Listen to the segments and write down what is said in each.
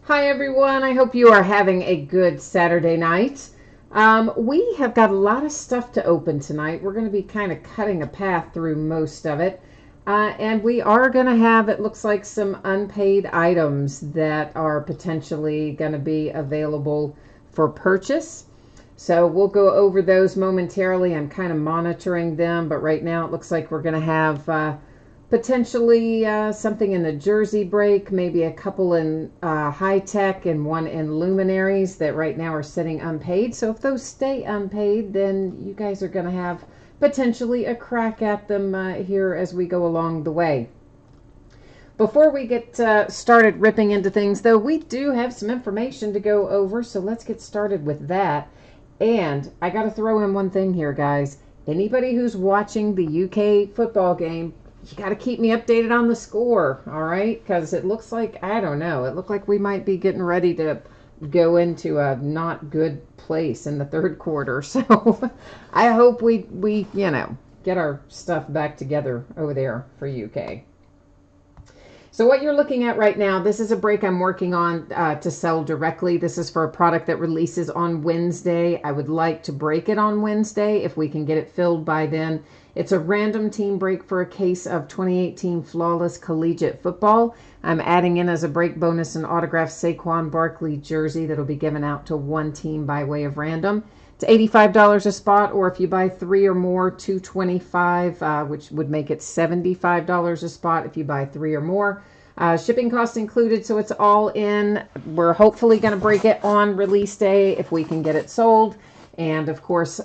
Hi everyone, I hope you are having a good Saturday night. We have got a lot of stuff to open tonight. We're going to be kind of cutting a path through most of it. And we are going to have, it looks like, some unpaid items that are potentially going to be available for purchase. So we'll go over those momentarily. I'm kind of monitoring them, but right now it looks like we're going to have potentially something in the jersey break, maybe a couple in high tech and one in luminaries that right now are sitting unpaid. So if those stay unpaid, then you guys are going to have potentially a crack at them here as we go along the way. Before we get started ripping into things, though, we do have some information to go over, so let's get started with that. And I got to throw in one thing here, guys. Anybody who's watching the UK football game, you got to keep me updated on the score, all right? Because it looks like, I don't know, it looked like we might be getting ready to go into a not good place in the third quarter. So I hope we get our stuff back together over there for UK. So what you're looking at right now, this is a break I'm working on to sell directly. This is for a product that releases on Wednesday. I would like to break it on Wednesday if we can get it filled by then. It's a random team break for a case of 2018 Flawless Collegiate Football. I'm adding in as a break bonus an autographed Saquon Barkley jersey that'll be given out to one team by way of random. It's $85 a spot, or if you buy 3 or more, $225, which would make it $75 a spot if you buy 3 or more. Shipping costs included, so it's all in. We're hopefully going to break it on release day if we can get it sold. And of course,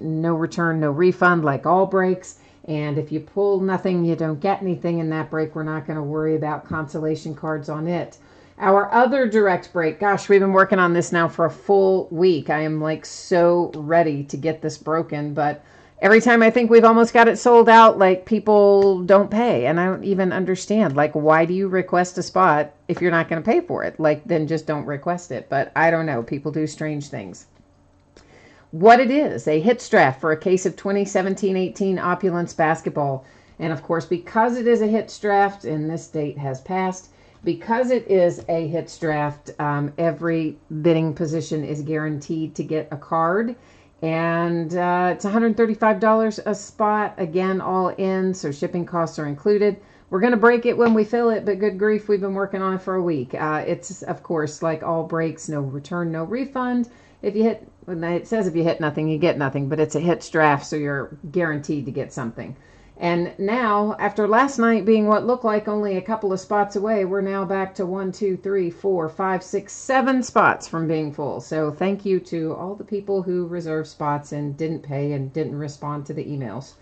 no return, no refund, like all breaks. And if you pull nothing, you don't get anything in that break. We're not going to worry about consolation cards on it. Our other direct break, gosh, we've been working on this now for a full week. I am like so ready to get this broken, but every time I think we've almost got it sold out, like people don't pay. And I don't even understand, like, why do you request a spot if you're not going to pay for it? Like, then just don't request it. But I don't know. People do strange things. What it is, a hits draft for a case of 2017-18 Opulence basketball. And of course, because it is a hits draft, and this date has passed, because it is a hits draft, every bidding position is guaranteed to get a card. And it's $135 a spot, again, all in, so shipping costs are included. We're going to break it when we fill it, but good grief, we've been working on it for a week. It's, of course, like all breaks, no return, no refund. If you hit, it says if you hit nothing, you get nothing, but it's a hits draft, so you're guaranteed to get something. And now, after last night being what looked like only a couple of spots away, we're now back to 1, 2, 3, 4, 5, 6, 7 spots from being full. So thank you to all the people who reserved spots and didn't pay and didn't respond to the emails.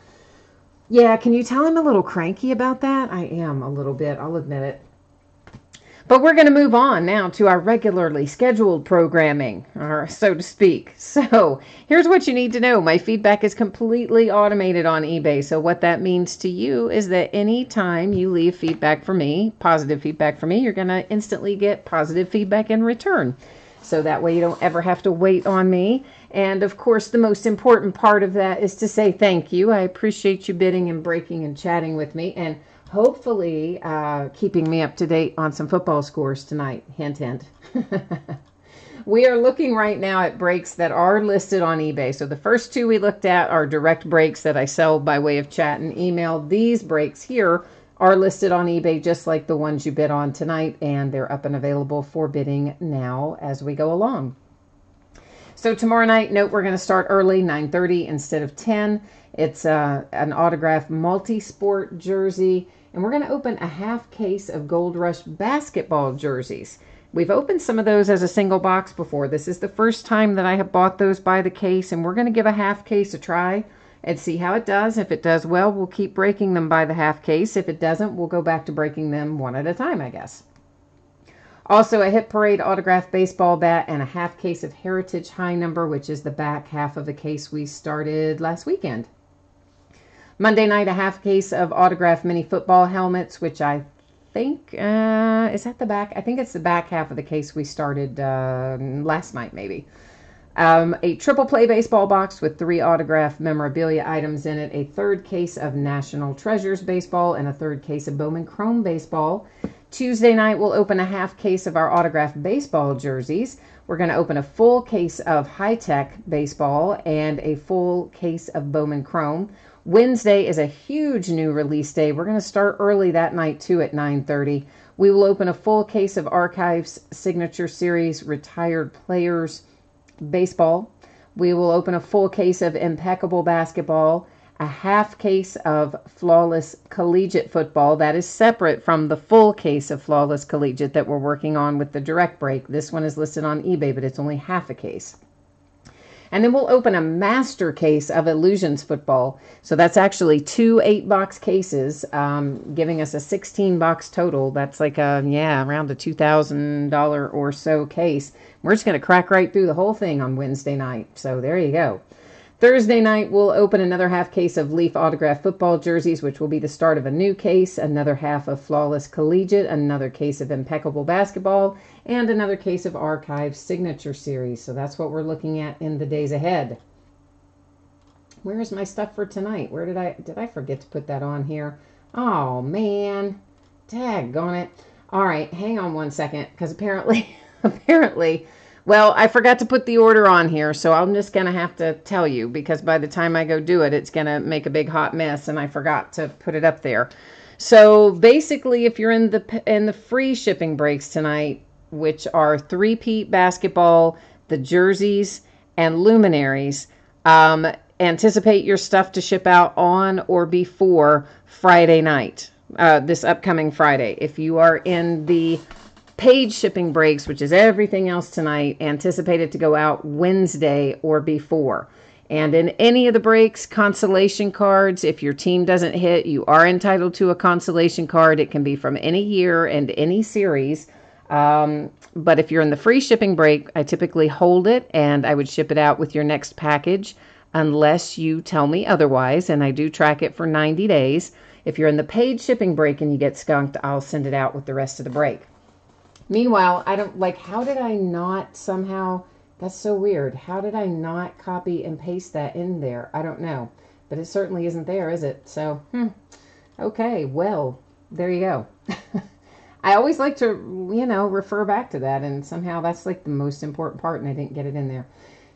Yeah, can you tell I'm a little cranky about that? I am a little bit, I'll admit it. But we're going to move on now to our regularly scheduled programming, or so to speak. So here's what you need to know. My feedback is completely automated on eBay. So what that means to you is that anytime you leave feedback for me, positive feedback for me, you're going to instantly get positive feedback in return. So that way you don't ever have to wait on me. And of course, the most important part of that is to say thank you. I appreciate you bidding and breaking and chatting with me, and hopefully keeping me up to date on some football scores tonight. Hint, hint. We are looking right now at breaks that are listed on eBay. So the first 2 we looked at are direct breaks that I sell by way of chat and email. These breaks here are listed on eBay just like the ones you bid on tonight, and they're up and available for bidding now as we go along. So tomorrow night, note we're going to start early, 9:30 instead of 10. It's an autographed multi-sport jersey, and we're going to open a half case of Gold Rush basketball jerseys. We've opened some of those as a single box before. This is the first time that I have bought those by the case, and we're going to give a half case a try and see how it does. If it does well, we'll keep breaking them by the half case. If it doesn't, we'll go back to breaking them one at a time, I guess. Also, a Hit Parade autographed baseball bat and a half case of Heritage High Number, which is the back half of the case we started last weekend. Monday night, a half case of autographed mini football helmets, which I think, is that the back? I think it's the back half of the case we started last night, maybe. A triple play baseball box with 3 autographed memorabilia items in it, a third case of National Treasures baseball, and a third case of Bowman Chrome baseball. Tuesday night, we'll open a half case of our autographed baseball jerseys. We're going to open a full case of high-tech baseball and a full case of Bowman Chrome. Wednesday is a huge new release day. We're going to start early that night, too, at 9:30. We will open a full case of Archives Signature Series Retired Players Baseball. We will open a full case of Impeccable Basketball, a half case of Flawless Collegiate Football. That is separate from the full case of Flawless Collegiate that we're working on with the direct break. This one is listed on eBay, but it's only half a case. And then we'll open a master case of Illusions Football. So that's actually 2 8-box cases, giving us a 16-box total. That's like around a $2,000 or so case. We're just going to crack right through the whole thing on Wednesday night. So there you go. Thursday night, we'll open another half case of Leaf Autograph Football jerseys, which will be the start of a new case, another half of Flawless Collegiate, another case of Impeccable Basketball, and another case of Archives Signature Series. So that's what we're looking at in the days ahead. Where is my stuff for tonight? Where did I forget to put that on here? Oh, man. Daggone it. All right, hang on one second, because apparently, well, I forgot to put the order on here, so I'm just going to have to tell you, because by the time I go do it, it's going to make a big hot mess, and I forgot to put it up there. So basically, if you're in the free shipping breaks tonight, which are Three-peat basketball, the jerseys, and Luminaries, anticipate your stuff to ship out on or before Friday night, this upcoming Friday. If you are in the paid shipping breaks, which is everything else tonight, anticipated to go out Wednesday or before. And in any of the breaks, consolation cards, if your team doesn't hit, you are entitled to a consolation card. It can be from any year and any series. But if you're in the free shipping break, I typically hold it and I would ship it out with your next package unless you tell me otherwise. And I do track it for 90 days. If you're in the paid shipping break and you get skunked, I'll send it out with the rest of the break. Meanwhile, how did I not somehow, that's so weird. How did I not copy and paste that in there? I don't know. But it certainly isn't there, is it? So, okay, well, there you go. I always like to, refer back to that, and somehow that's like the most important part, and I didn't get it in there.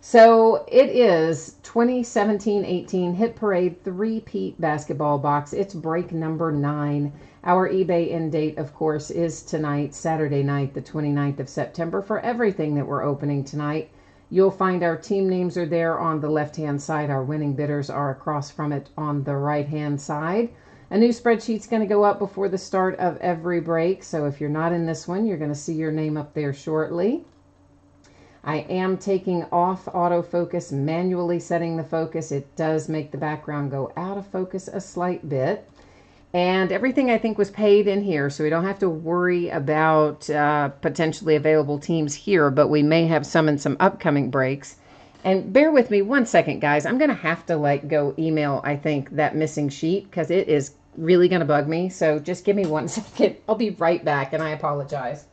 So it is 2017-18 Hit Parade Three-peat basketball box. It's break number 9. Our eBay end date, of course, is tonight, Saturday night, the 29th of September, for everything that we're opening tonight. You'll find our team names are there on the left-hand side. Our winning bidders are across from it on the right-hand side. A new spreadsheet's going to go up before the start of every break, so if you're not in this one, you're going to see your name up there shortly. I am taking off autofocus, manually setting the focus. It does make the background go out of focus a slight bit. And everything I think was paid in here, so we don't have to worry about potentially available teams here, but we may have some in some upcoming breaks. And bear with me one second, guys. I'm going to have to go email, I think, that missing sheet because it is really going to bug me. So just give me 1 second. I'll be right back, and I apologize.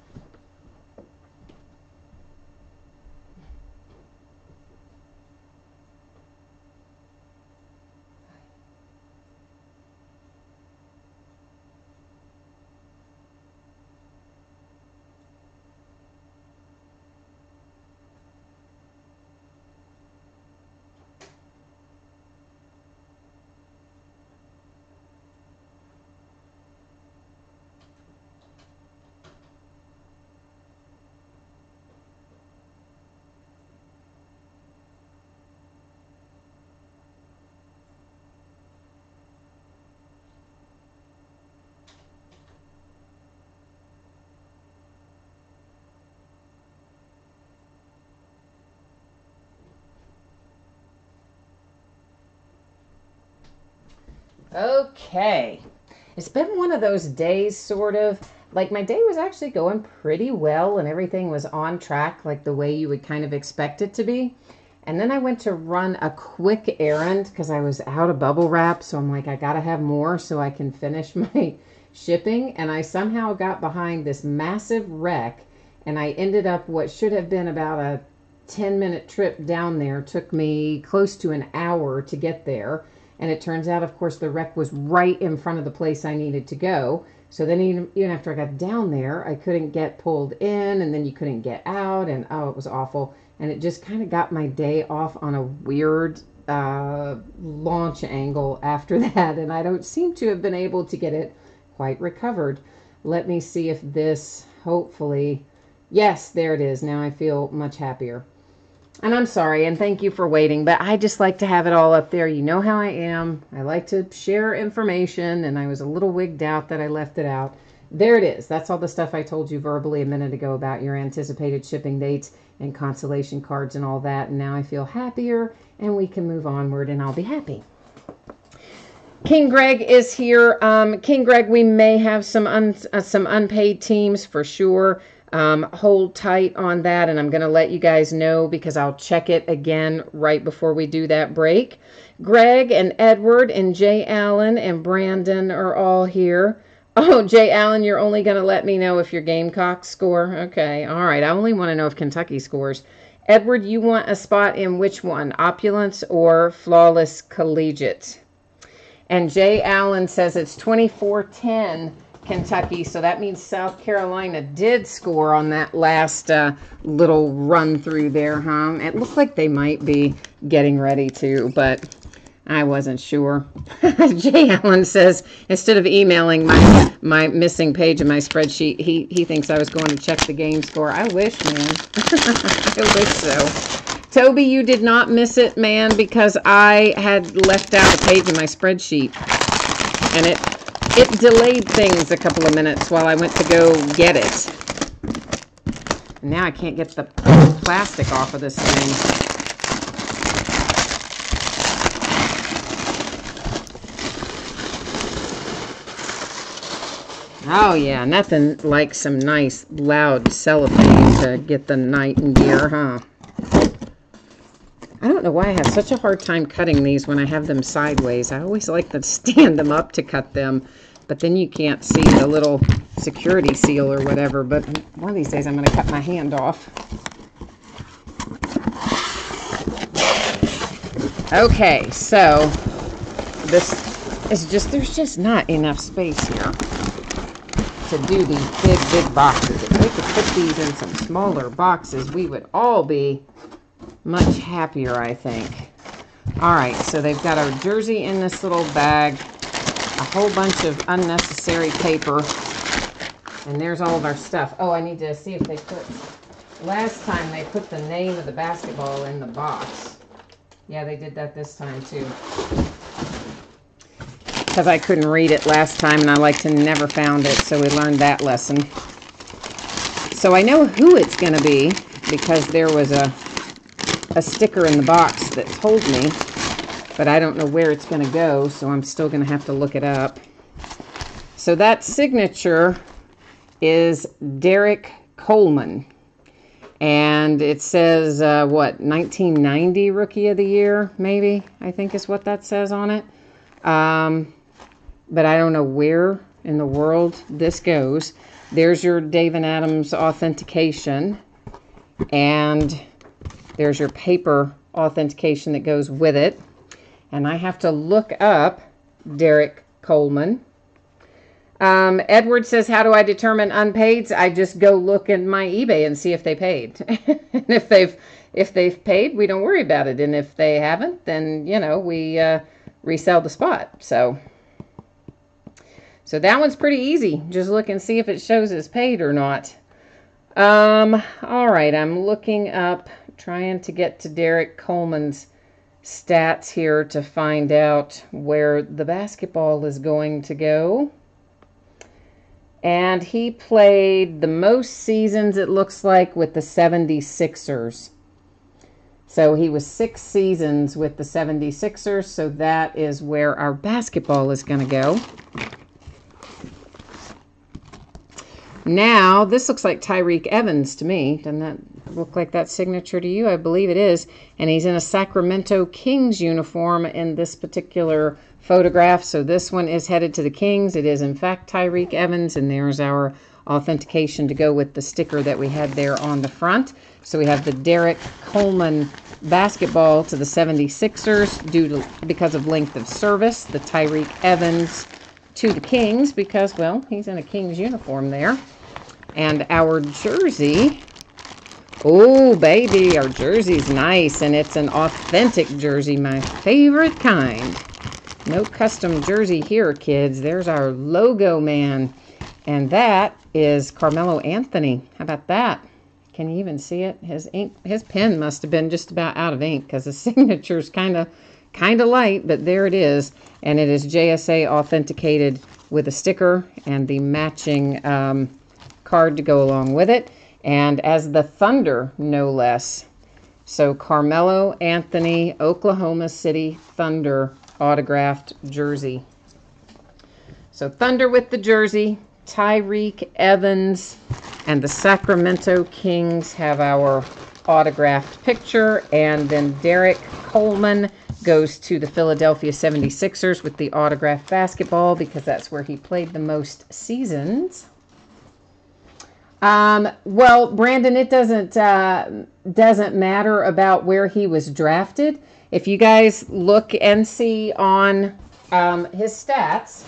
Okay. It's been one of those days, sort of. My day was actually going pretty well and everything was on track, like the way you would kind of expect it to be. And then I went to run a quick errand because I was out of bubble wrap. So I'm like, I got to have more so I can finish my shipping. And I somehow got behind this massive wreck. And I ended up what should have been about a 10-minute trip down there. Took me close to an hour to get there. And it turns out, of course, the wreck was right in front of the place I needed to go. So then even after I got down there, I couldn't get pulled in, and then you couldn't get out, and oh, it was awful. And it just kind of got my day off on a weird launch angle after that, and I don't seem to have been able to get it quite recovered. Let me see if this, hopefully, yes, there it is. Now I feel much happier. And I'm sorry, and thank you for waiting, but I just like to have it all up there. You know how I am. I like to share information, and I was a little wigged out that I left it out. There it is. That's all the stuff I told you verbally a minute ago about your anticipated shipping dates and consolation cards and all that. And now I feel happier, and we can move onward, and I'll be happy. King Greg is here. King Greg, we may have some unpaid teams for sure. Hold tight on that, and I'm going to let you guys know because I'll check it again right before we do that break. Greg and Edward and Jay Allen and Brandon are all here. Oh, Jay Allen, you're only going to let me know if your Gamecocks score? Okay, all right. I only want to know if Kentucky scores. Edward, you want a spot in which one? Opulence or Flawless Collegiate? And Jay Allen says it's 24-10. Kentucky, so that means South Carolina did score on that last little run through there, huh? It looked like they might be getting ready to, but I wasn't sure. Jay Allen says, instead of emailing my missing page in my spreadsheet, he thinks I was going to check the game score. I wish, man. I wish so. Toby, you did not miss it, man, because I had left out a page in my spreadsheet, and it delayed things a couple of minutes while I went to go get it. And now I can't get the plastic off of this thing. Oh yeah, nothing like some nice loud cellophane to get the night in gear, huh? I don't know why I have such a hard time cutting these when I have them sideways. I always like to stand them up to cut them, but then you can't see the little security seal or whatever. But one of these days I'm going to cut my hand off. Okay, so this is just, there's just not enough space here to do these big boxes. If we could put these in some smaller boxes, we would all be much happier, I think. All right, so they've got our jersey in this little bag, a whole bunch of unnecessary paper, and there's all of our stuff. Oh, I need to see if they put, last time they put the name of the basketball in the box. Yeah, they did that this time too. Because I couldn't read it last time, and I like to never found it, so we learned that lesson. So I know who it's going to be, because there was a sticker in the box that told me, but I don't know where it's going to go, so I'm still going to have to look it up. So that signature is Derek Coleman, and it says, what, 1990 Rookie of the Year, maybe, I think is what that says on it. But I don't know where in the world this goes. There's your David Adams authentication, and there's your paper authentication that goes with it. And I have to look up Derek Coleman. Edward says, how do I determine unpaids? I just go look in my eBay and see if they paid. And if they've paid, we don't worry about it. And if they haven't, then, you know, we resell the spot. So that one's pretty easy. Just look and see if it shows it's paid or not. All right, I'm looking up, trying to get to Derek Coleman's stats here to find out where the basketball is going to go. And he played the most seasons, it looks like, with the 76ers. So he was 6 seasons with the 76ers, so that is where our basketball is going to go. Now, this looks like Tyreke Evans to me. Doesn't that look like that signature to you? I believe it is. And he's in a Sacramento Kings uniform in this particular photograph. So this one is headed to the Kings. It is, in fact, Tyreke Evans. And there's our authentication to go with the sticker that we had there on the front. So we have the Derek Coleman basketball to the 76ers because of length of service. The Tyreke Evans to the Kings because, well, he's in a Kings uniform there. And our jersey, oh, baby, our jersey's nice, and it's an authentic jersey, my favorite kind. No custom jersey here, kids. There's our logo man, and that is Carmelo Anthony. How about that? Can you even see it? His pen must have been just about out of ink because the signature's kind of light, but there it is, and it is JSA authenticated with a sticker and the matching card to go along with it, and as the Thunder, no less. So Carmelo Anthony, Oklahoma City Thunder autographed jersey. So Thunder with the jersey, Tyreek Evans, and the Sacramento Kings have our autographed picture, and then Derek Coleman goes to the Philadelphia 76ers with the autographed basketball because that's where he played the most seasons. Well, Brandon, it doesn't matter about where he was drafted. If you guys look and see on his stats,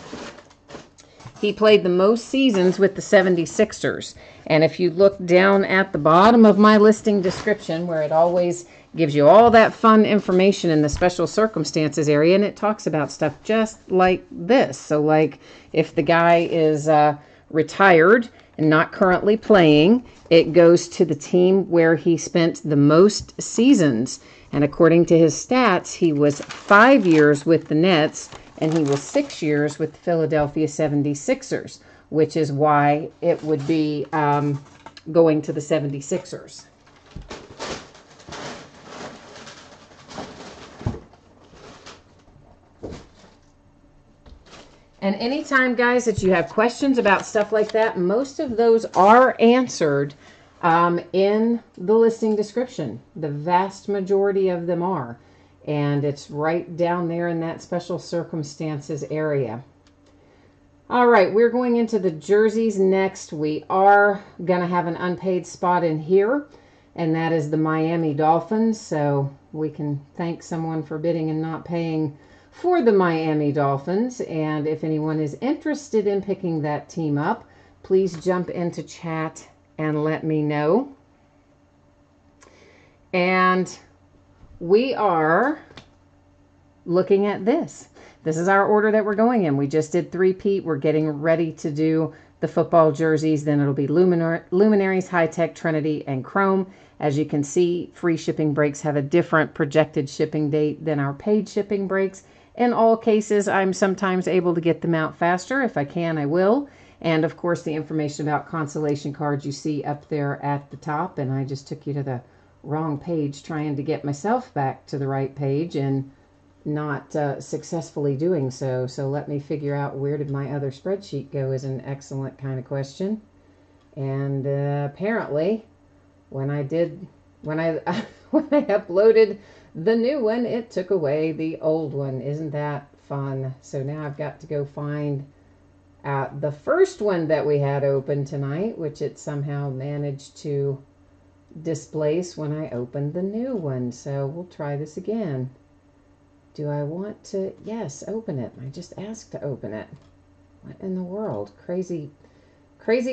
he played the most seasons with the 76ers. And if you look down at the bottom of my listing description, where it always gives you all that fun information in the special circumstances area, and it talks about stuff just like this. So like if the guy is retired and not currently playing, it goes to the team where he spent the most seasons. And according to his stats, he was 5 years with the Nets, and he was 6 years with the Philadelphia 76ers, which is why it would be going to the 76ers. And anytime, guys, that you have questions about stuff like that, most of those are answered in the listing description. The vast majority of them are. And it's right down there in that special circumstances area. All right, we're going into the jerseys next. We are going to have an unpaid spot in here, and that is the Miami Dolphins. So we can thank someone for bidding and not paying for the Miami Dolphins. And if anyone is interested in picking that team up, please jump into chat and let me know. And we are looking at this. This is our order that we're going in. We just did three-peat. We're getting ready to do the football jerseys. Then it'll be Luminaries, High-Tech, Trinity, and Chrome. As you can see, free shipping breaks have a different projected shipping date than our paid shipping breaks. In all cases, I'm sometimes able to get them out faster. If I can, I will. And of course, the information about consolation cards you see up there at the top. And I just took you to the wrong page trying to get myself back to the right page and not successfully doing so. So let me figure out where did my other spreadsheet go is an excellent kind of question. And apparently when I uploaded the new one, it took away the old one. Isn't that fun? So now I've got to go find the first one that we had open tonight, which it somehow managed to displace when I opened the new one. So we'll try this again. Do I want to? Yes, open it. I just asked to open it. What in the world? Crazy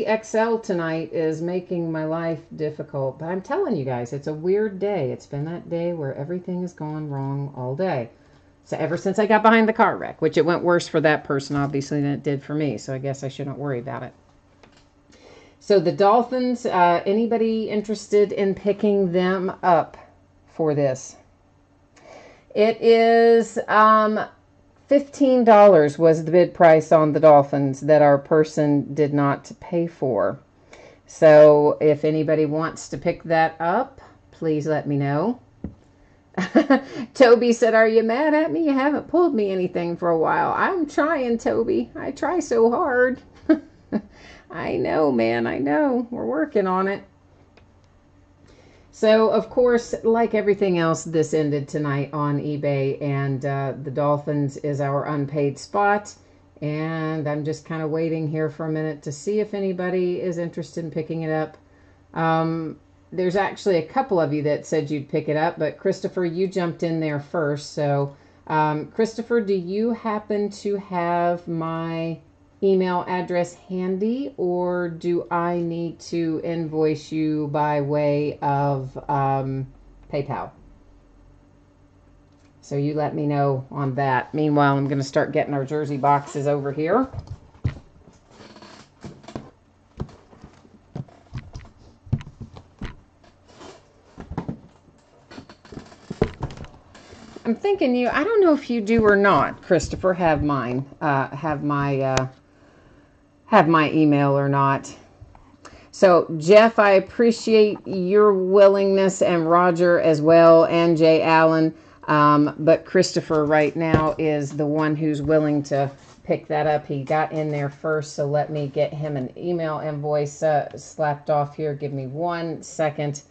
Excel tonight is making my life difficult. But I'm telling you guys, it's a weird day. It's been that day where everything has gone wrong all day. So ever since I got behind the car wreck, which it went worse for that person, obviously, than it did for me. So I guess I shouldn't worry about it. So the Dolphins, anybody interested in picking them up for this? It is $15 was the bid price on the Dolphins that our person did not pay for. So if anybody wants to pick that up, please let me know. Toby said, "Are you mad at me? You haven't pulled me anything for a while." I'm trying, Toby. I try so hard. I know, man. I know. We're working on it. So, of course, like everything else, this ended tonight on eBay, and the Dolphins is our unpaid spot. And I'm just kind of waiting here for a minute to see if anybody is interested in picking it up. There's actually a couple of you that said you'd pick it up, but Christopher, you jumped in there first. So, Christopher, do you happen to have my email address handy, or do I need to invoice you by way of PayPal? So you let me know on that. Meanwhile, I'm going to start getting our jersey boxes over here. I'm thinking I don't know if you do or not, Christopher, have my email or not. So, Jeff, I appreciate your willingness, and Roger as well, and Jay Allen. But Christopher right now is the one who's willing to pick that up. He got in there first, so let me get him an email invoice slapped off here. Give me 1 second.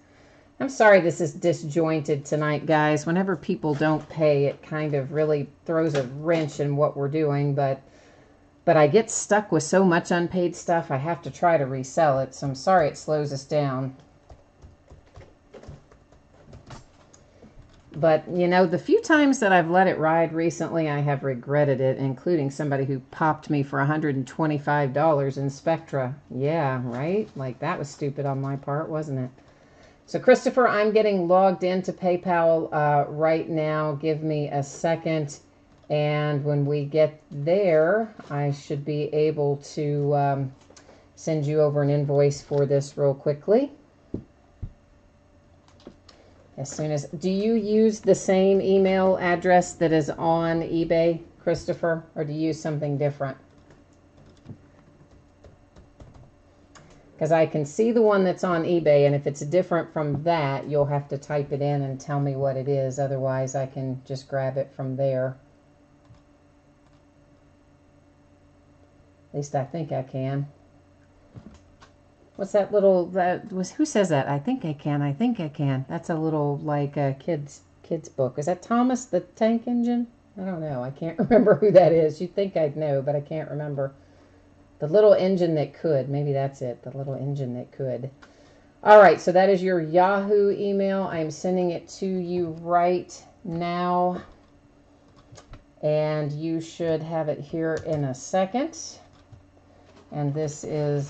I'm sorry this is disjointed tonight, guys. Whenever people don't pay, it kind of really throws a wrench in what we're doing, but I get stuck with so much unpaid stuff, I have to try to resell it, so I'm sorry it slows us down. But, the few times that I've let it ride recently, I have regretted it, including somebody who popped me for $125 in Spectra. Yeah, right? Like, that was stupid on my part, wasn't it? So, Christopher, I'm getting logged into PayPal right now. Give me a second. And when we get there, I should be able to send you over an invoice for this real quickly. As soon as, do you use the same email address that is on eBay, Christopher, or do you use something different? Because I can see the one that's on eBay, and if it's different from that, you'll have to type it in and tell me what it is. Otherwise, I can just grab it from there. At least I think I can. What's that little, who says that? I think I can. That's a little, like, a kid's book. Is that Thomas the Tank Engine? I don't know. I can't remember who that is. You'd think I'd know, but I can't remember. The little engine that could. Maybe that's it. The little engine that could. All right, so that is your Yahoo email. I'm sending it to you right now. And you should have it here in a second. And this is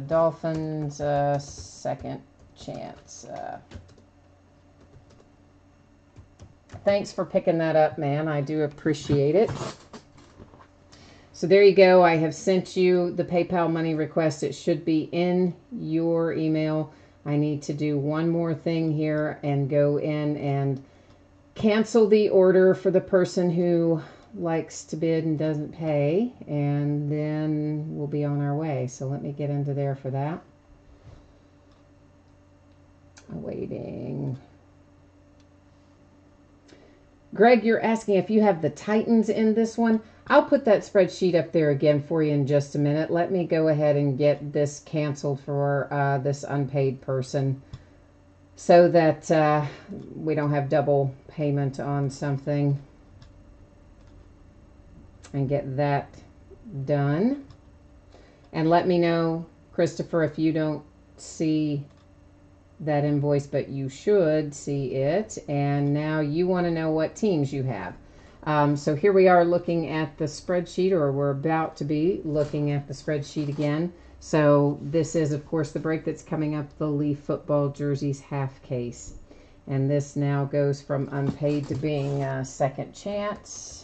Dolphins Second Chance. Thanks for picking that up, man. I do appreciate it. So there you go. I have sent you the PayPal money request. It should be in your email. I need to do one more thing here and go in and cancel the order for the person who likes to bid and doesn't pay, and then we'll be on our way. So let me get into there for that. Awaiting. Greg, you're asking if you have the Titans in this one. I'll put that spreadsheet up there again for you in just a minute. Let me go ahead and get this canceled for this unpaid person so that we don't have double payment on something. And get that done. And let me know, Christopher, if you don't see that invoice, but you should see it. And now you want to know what teams you have. So here we are looking at the spreadsheet, or we're about to be looking at the spreadsheet again. So this is, of course, the break that's coming up, the Leaf football jerseys half case. And this now goes from unpaid to being second chance.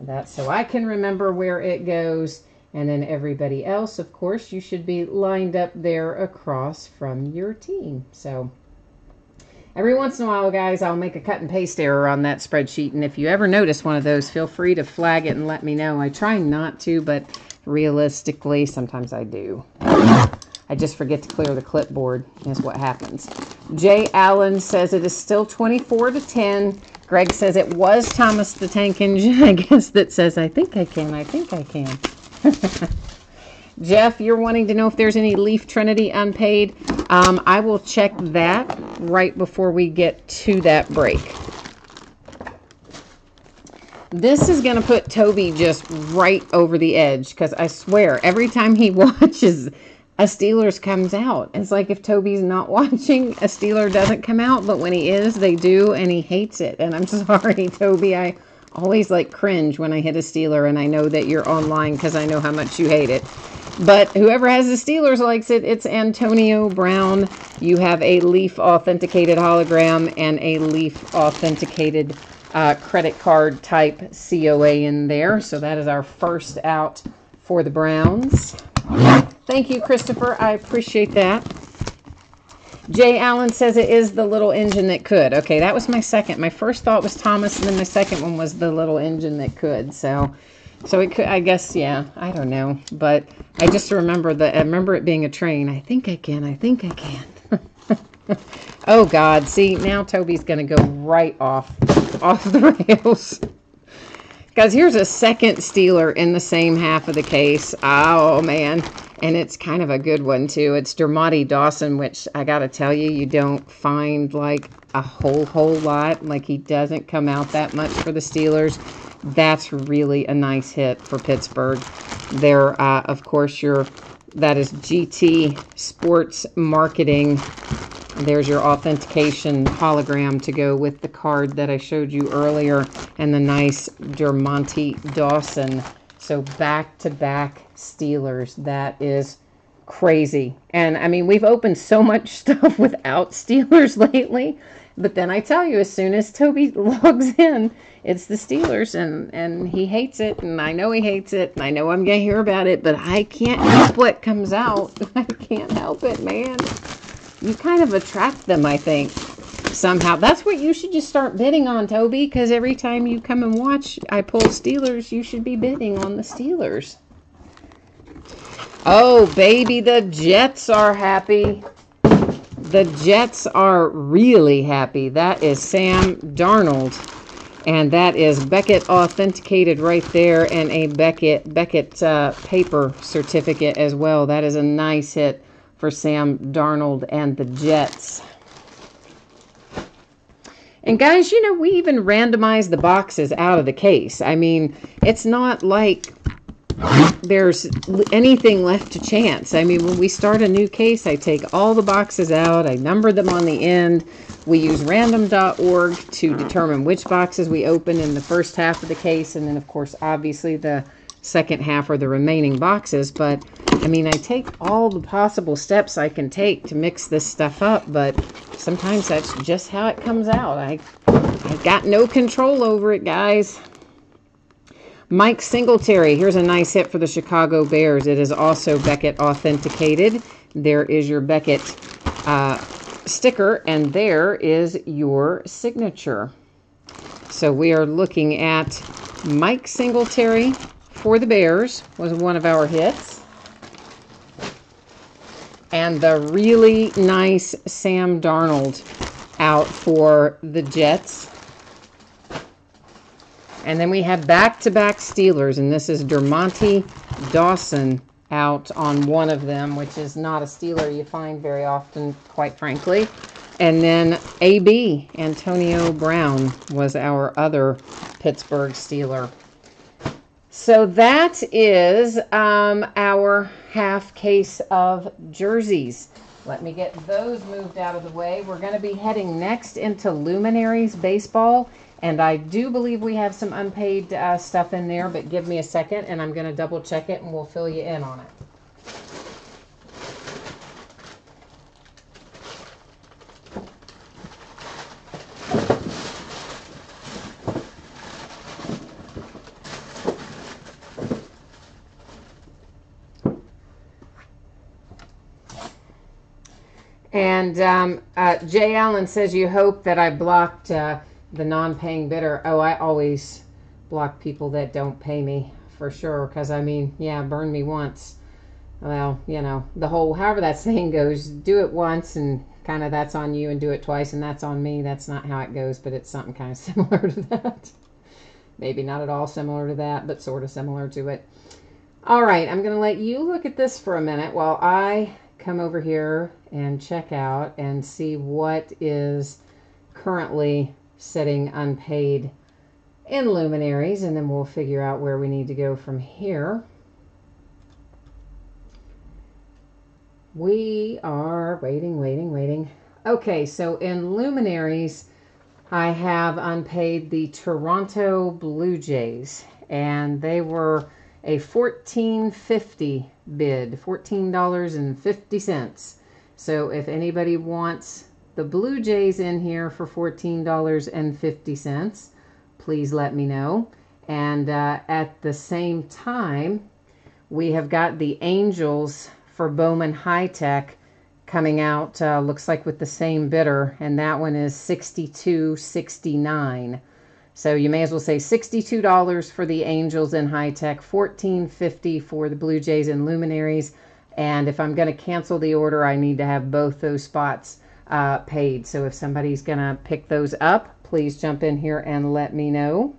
That's so I can remember where it goes. And then everybody else, of course, you should be lined up there across from your team. So every once in a while, guys, I'll make a cut and paste error on that spreadsheet. And if you ever notice one of those, feel free to flag it and let me know. I try not to, but realistically, sometimes I do. I just forget to clear the clipboard is what happens. Jay Allen says it is still 24-10. Greg says it was Thomas the Tank Engine, I guess, that says, I think I can. Jeff, you're wanting to know if there's any Leaf Trinity unpaid. I will check that right before we get to that break. This is going to put Toby just right over the edge, because I swear, every time he watches, a Steelers comes out. It's like if Toby's not watching, a Steeler doesn't come out, but when he is, they do, and he hates it. And I'm sorry, Toby, I always like cringe when I hit a Steeler, and I know that you're online because I know how much you hate it. But whoever has the Steelers likes it. It's Antonio Brown. You have a Leaf authenticated hologram and a Leaf authenticated credit card type COA in there. So that is our first out for the Browns. Thank you, Christopher. I appreciate that. Jay Allen says it is the little engine that could. Okay, that was my second. My first thought was Thomas, and then my second one was the little engine that could. So it could, I guess, yeah, I don't know. But I just remember it being a train. I think I can. Oh, God. See, now Toby's going to go right off the rails. Guys, here's a second Steeler in the same half of the case. Oh, man. And it's kind of a good one, too. It's Dermontti Dawson, which I got to tell you, you don't find like a whole lot. Like, he doesn't come out that much for the Steelers. That's really a nice hit for Pittsburgh. There, of course, that is GT Sports Marketing. There's your authentication hologram to go with the card that I showed you earlier, and the nice Dermontti Dawson. So back-to-back Steelers. That is crazy. And, I mean, we've opened so much stuff without Steelers lately. But then I tell you, as soon as Toby logs in, it's the Steelers, and he hates it, and I know he hates it, and I know I'm going to hear about it, but I can't help what comes out. I can't help it, man. You kind of attract them, I think, somehow. That's what you should just start bidding on, Toby, because every time you come and watch I pull Steelers, you should be bidding on the Steelers. Oh, baby, the Jets are happy. The Jets are really happy. That is Sam Darnold. And that is Beckett authenticated right there, and a Beckett paper certificate as well. That is a nice hit for Sam Darnold and the Jets. And guys, you know, we even randomized the boxes out of the case. I mean, it's not like there's anything left to chance. I mean, when we start a new case, I take all the boxes out, I number them on the end. We use random.org to determine which boxes we open in the first half of the case, and then, of course, obviously the second half are the remaining boxes. But, I mean, I take all the possible steps I can take to mix this stuff up, but sometimes that's just how it comes out. I got no control over it, guys. Mike Singletary, here's a nice hit for the Chicago Bears. It is also Beckett authenticated. There is your Beckett sticker, and there is your signature. So we are looking at Mike Singletary for the Bears, was one of our hits. And the really nice Sam Darnold out for the Jets. And then we have back-to-back Steelers, and this is Dermontti Dawson out on one of them, which is not a Steeler you find very often, quite frankly. And then AB, Antonio Brown, was our other Pittsburgh Steeler. So that is our half case of jerseys. Let me get those moved out of the way. We're going to be heading next into Luminaries baseball. And I do believe we have some unpaid stuff in there, but give me a second, and I'm going to double check it, and we'll fill you in on it. And Jay Allen says you hope that I blocked the non-paying bidder. Oh, I always block people that don't pay me, for sure, because, I mean, yeah, burn me once. Well, you know, the whole, however that saying goes, do it once and kind of that's on you, and do it twice and that's on me. That's not how it goes, but it's something kind of similar to that. Maybe not at all similar to that, but sort of similar to it. All right, I'm going to let you look at this for a minute while I come over here and check out and see what is currently sitting unpaid in Luminaries, and then we'll figure out where we need to go from here. We are waiting. Okay, so in Luminaries, I have unpaid the Toronto Blue Jays, and they were a $14.50 bid, $14.50. So if anybody wants the Blue Jays in here for $14.50, please let me know. And at the same time, we have got the Angels for Bowman High Tech coming out, looks like with the same bidder, and that one is $62.69. So you may as well say $62 for the Angels in High Tech, $14.50 for the Blue Jays and Luminaries. And if I'm going to cancel the order, I need to have both those spots paid. So if somebody's going to pick those up, please jump in here and let me know.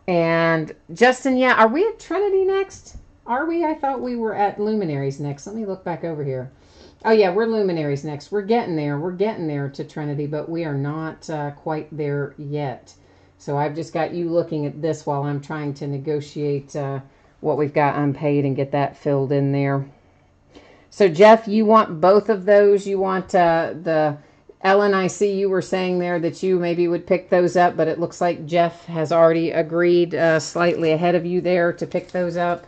And Justin, yeah, are we at Trinity next? Are we? I thought we were at Luminaries next. Let me look back over here. Oh, yeah, we're Luminaries next. We're getting there. We're getting there to Trinity, but we are not quite there yet. So I've just got you looking at this while I'm trying to negotiate what we've got unpaid and get that filled in there. So, Jeff, you want both of those? You want the Ellen, I see you were saying there that you maybe would pick those up, but it looks like Jeff has already agreed slightly ahead of you there to pick those up.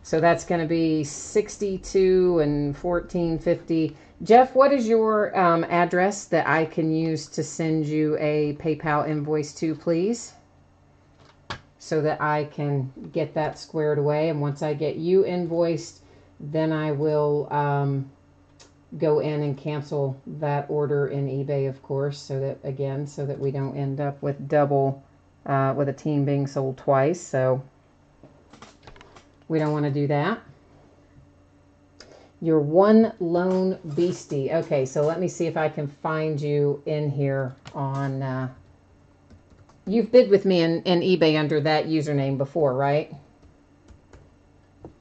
So that's going to be 62 and 14.50. Jeff, what is your address that I can use to send you a PayPal invoice to, please? So that I can get that squared away. And once I get you invoiced, then I will go in and cancel that order in eBay, of course, so that we don't end up with double, with a team being sold twice. So we don't want to do that. You're one lone beastie. Okay, so let me see if I can find you in here on... you've bid with me in eBay under that username before, right?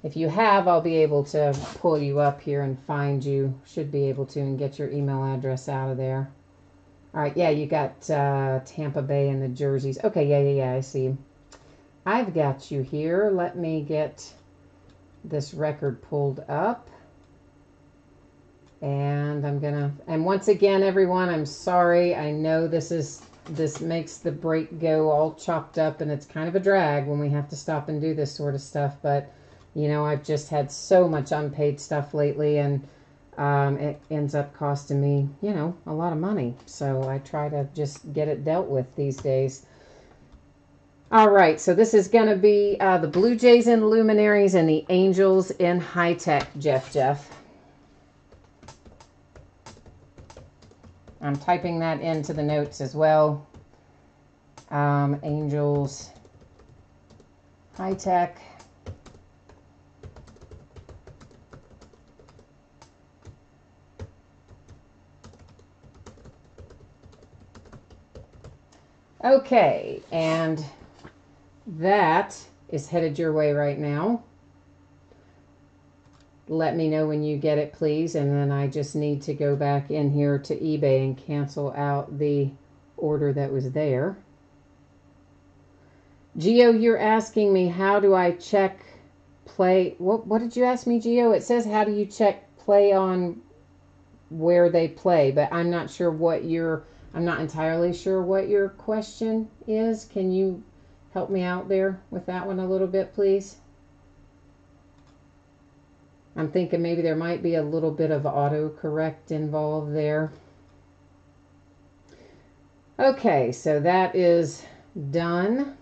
If you have, I'll be able to pull you up here and find you. Should be able to, and get your email address out of there. All right, yeah, you got Tampa Bay and the jerseys. Okay, yeah, I see. I've got you here. Let me get this record pulled up. And and once again, everyone, I'm sorry. I know this makes the break go all chopped up, and it's kind of a drag when we have to stop and do this sort of stuff. But, you know, I've just had so much unpaid stuff lately, and it ends up costing me, you know, a lot of money. So I try to just get it dealt with these days. All right, so this is going to be the Blue Jays in Luminaries and the Angels in High Tech, Jeff. I'm typing that into the notes as well. Angels High Tech. Okay, and that is headed your way right now. Let me know when you get it, please, and then I just need to go back in here to eBay and cancel out the order that was there. Geo, you're asking me, how do I check play? What did you ask me, Geo? It says, how do you check play on where they play, but I'm not sure what I'm not entirely sure what your question is. Can you help me out there with that one a little bit, please? I'm thinking maybe there might be a little bit of autocorrect involved there. Okay, so that is done.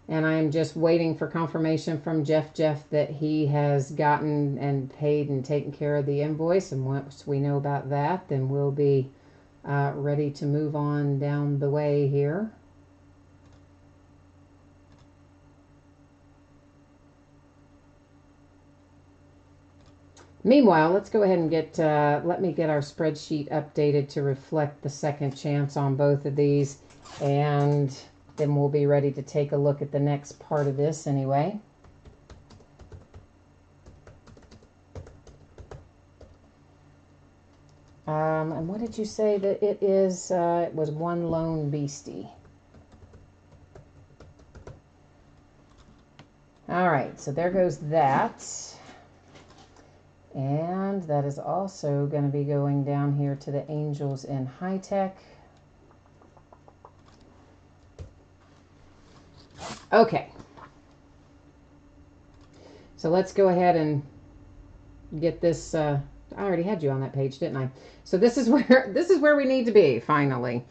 And I'm just waiting for confirmation from Jeff that he has gotten and paid and taken care of the invoice. And once we know about that, then we'll be ready to move on down the way here. Meanwhile, let's go ahead and let me get our spreadsheet updated to reflect the second chance on both of these, and then we'll be ready to take a look at the next part of this anyway. And what did you say that it is? It was one lone beastie. All right, so there goes that. And that is also going to be going down here to the Angels in High Tech. Okay. So let's go ahead and get this. I already had you on that page, didn't I? So this is where we need to be finally.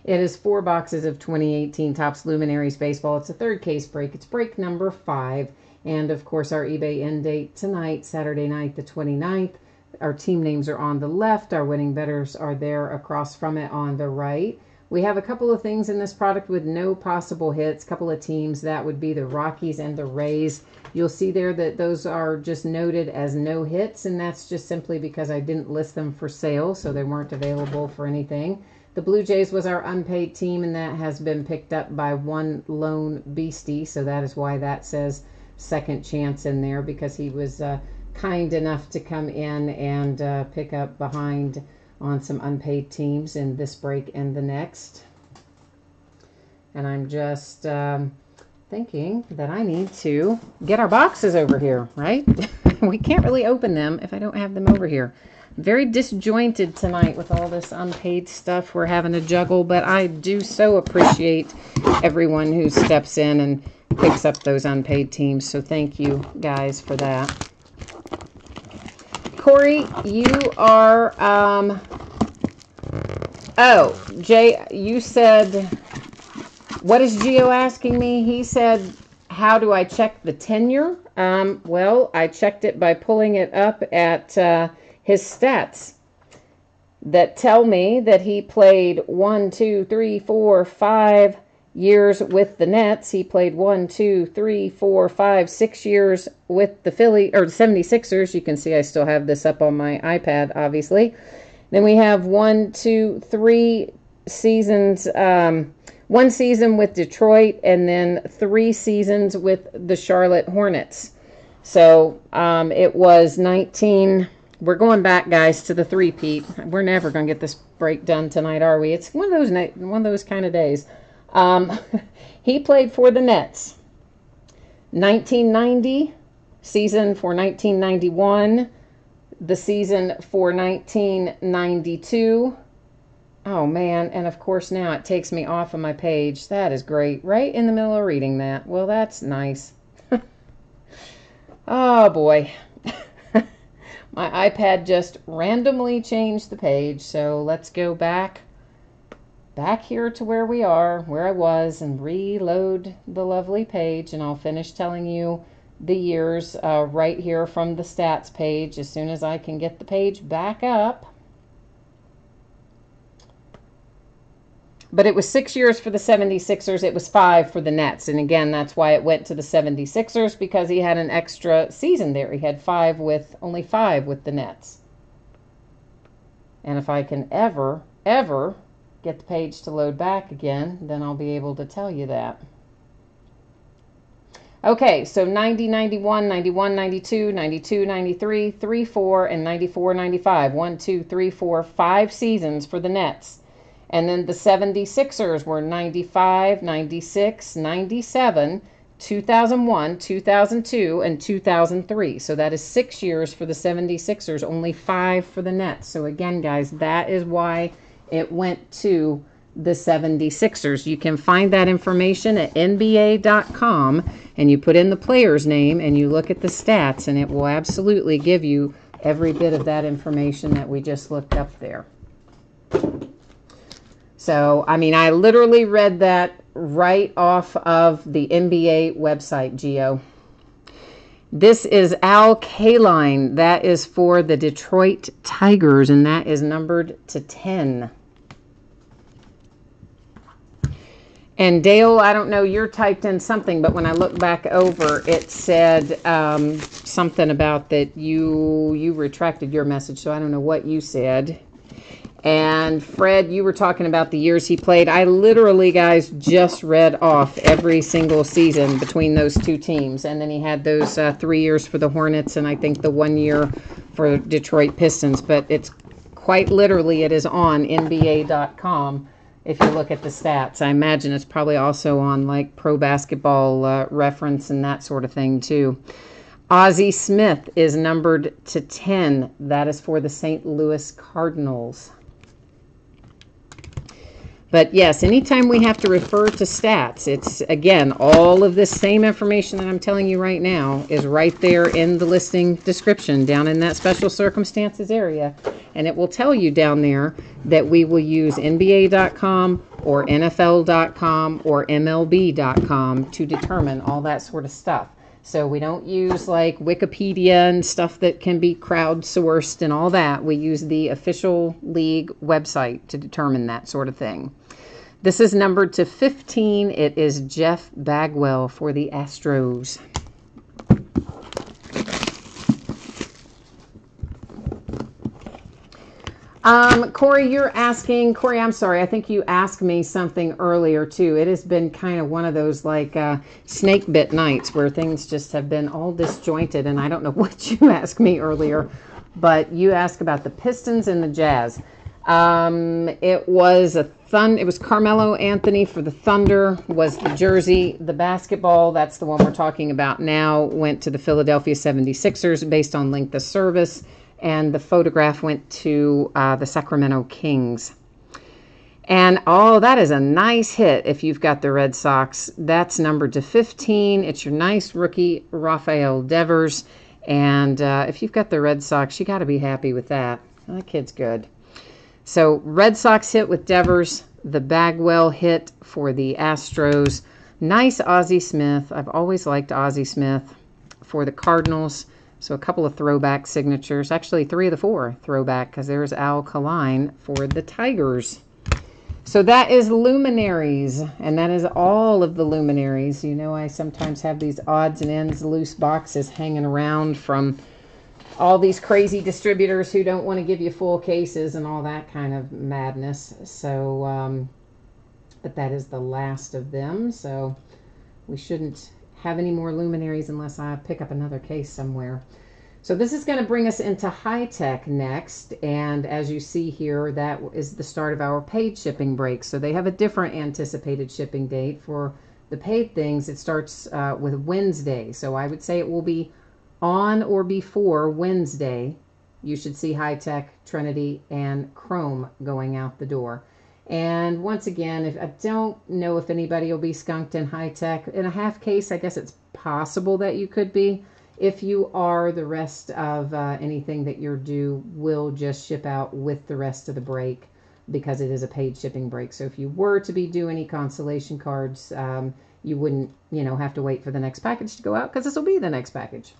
It is 4 boxes of 2018 Topps Luminaries baseball. It's a third case break. It's break number 5. And of course, our eBay end date tonight, Saturday night, the 29th. Our team names are on the left. Our winning bettors are there across from it on the right. We have a couple of things in this product with no possible hits, a couple of teams. That would be the Rockies and the Rays. You'll see there that those are just noted as no hits, and that's just simply because I didn't list them for sale, so they weren't available for anything. The Blue Jays was our unpaid team, and that has been picked up by one lone beastie, so that is why that says second chance in there, because he was kind enough to come in and pick up behind on some unpaid teams in this break and the next. And I'm just thinking that I need to get our boxes over here, right? We can't really open them if I don't have them over here. Very disjointed tonight with all this unpaid stuff we're having to juggle, but I do so appreciate everyone who steps in and picks up those unpaid teams. So thank you guys for that. Corey, you are, oh, Jay, you said, what is Gio asking me? He said, how do I check the tenure? Well, I checked it by pulling it up at his stats that tell me that he played 1, 2, 3, 4, 5 years with the Nets. He played 1, 2, 3, 4, 5, 6 years with the 76ers. You can see I still have this up on my iPad, obviously. Then we have 1, 2, 3 seasons, 1 season with Detroit, and then 3 seasons with the Charlotte Hornets. So it was 19. We're going back, guys, to the three-peat. We're never going to get this break done tonight, are we? It's one of those kind of days. He played for the Nets. 1990 season for 1991. The season for 1992. Oh, man. And, of course, now it takes me off of my page. That is great. Right in the middle of reading that. Well, that's nice. Oh, boy. My iPad just randomly changed the page. So let's go back here to where we are, where I was, and reload the lovely page. And I'll finish telling you the years right here from the stats page as soon as I can get the page back up. But it was 6 years for the 76ers. It was 5 for the Nets. And again, that's why it went to the 76ers, because he had an extra season there. He had only 5 with the Nets. And if I can ever get the page to load back again, then I'll be able to tell you that. Okay, so 90, 91, 91, 92, 92, 93, 3, 4, and 94, 95. 1, 2, 3, 4, 5 seasons for the Nets. And then the 76ers were 95, 96, 97, 2001, 2002, and 2003. So that is 6 years for the 76ers, only 5 for the Nets. So again, guys, that is why it went to the 76ers. You can find that information at NBA.com, and you put in the player's name and you look at the stats, and it will absolutely give you every bit of that information that we just looked up there. So, I mean, I literally read that right off of the NBA website, Gio. This is Al Kaline. That is for the Detroit Tigers, and that is numbered to 10. And Dale, I don't know, you're typed in something, but when I look back over, it said something about that you retracted your message, so I don't know what you said. And Fred, you were talking about the years he played. I literally, guys, just read off every single season between those two teams. And then he had those 3 years for the Hornets and I think the 1 year for Detroit Pistons. But it's quite literally, it is on NBA.com if you look at the stats. I imagine it's probably also on like Pro Basketball Reference and that sort of thing too. Ozzie Smith is numbered to 10. That is for the St. Louis Cardinals. But yes, anytime we have to refer to stats, it's, again, all of this same information that I'm telling you right now is right there in the listing description down in that special circumstances area. And it will tell you down there that we will use NBA.com or NFL.com or MLB.com to determine all that sort of stuff. So we don't use like Wikipedia and stuff that can be crowdsourced and all that. We use the official league website to determine that sort of thing. This is numbered to 15. It is Jeff Bagwell for the Astros. Corey, I'm sorry, I think you asked me something earlier too. It has been kind of one of those like snake bit nights where things just have been all disjointed, and I don't know what you asked me earlier, but you asked about the Pistons and the Jazz. It was Carmelo Anthony for the Thunder was the jersey. The basketball, that's the one we're talking about now, went to the Philadelphia 76ers based on length of service. And the photograph went to the Sacramento Kings. And, oh, that is a nice hit if you've got the Red Sox. That's numbered to 15. It's your nice rookie, Rafael Devers. And if you've got the Red Sox, you got to be happy with that. That kid's good. So, Red Sox hit with Devers. The Bagwell hit for the Astros. Nice Ozzie Smith. I've always liked Ozzie Smith for the Cardinals. So a couple of throwback signatures. Actually, 3 of the 4 throwback, because there's Al Kaline for the Tigers. So that is Luminaries, and that is all of the Luminaries. You know, I sometimes have these odds and ends loose boxes hanging around from all these crazy distributors who don't want to give you full cases and all that kind of madness. So, but that is the last of them. So we shouldn't have any more Luminaries unless I pick up another case somewhere. So this is going to bring us into high tech next, and as you see here, that is the start of our paid shipping break. So they have a different anticipated shipping date for the paid things. It starts with Wednesday, so I would say it will be on or before Wednesday. You should see high tech, Trinity, and Chrome going out the door. And once again, if I don't know if anybody will be skunked in high tech. In a half case, I guess it's possible that you could be. If you are, the rest of anything that you're due will just ship out with the rest of the break because it is a paid shipping break. So if you were to be due any consolation cards, you wouldn't, have to wait for the next package to go out because this will be the next package.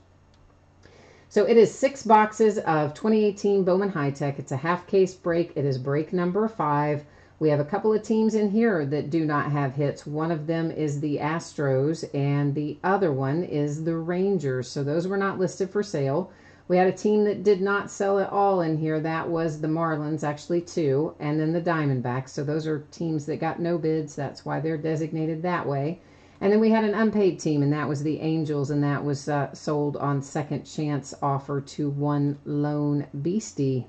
So it is 6 boxes of 2018 Bowman High Tech. It's a half case break. It is break number 5. We have a couple of teams in here that do not have hits. One of them is the Astros, and the other one is the Rangers. So those were not listed for sale. We had a team that did not sell at all in here. That was the Marlins, actually 2, and then the Diamondbacks. So those are teams that got no bids. That's why they're designated that way. And then we had an unpaid team, and that was the Angels, and that was sold on second chance offer to one lone beastie.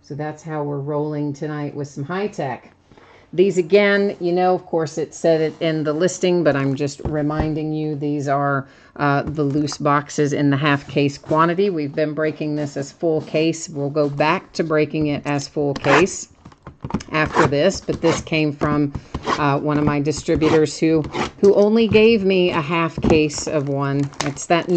So that's how we're rolling tonight with some high tech. These again, of course it said it in the listing, but I'm just reminding you these are the loose boxes in the half case quantity. We've been breaking this as full case. We'll go back to breaking it as full case after this, but this came from one of my distributors who only gave me a half case of one. It's that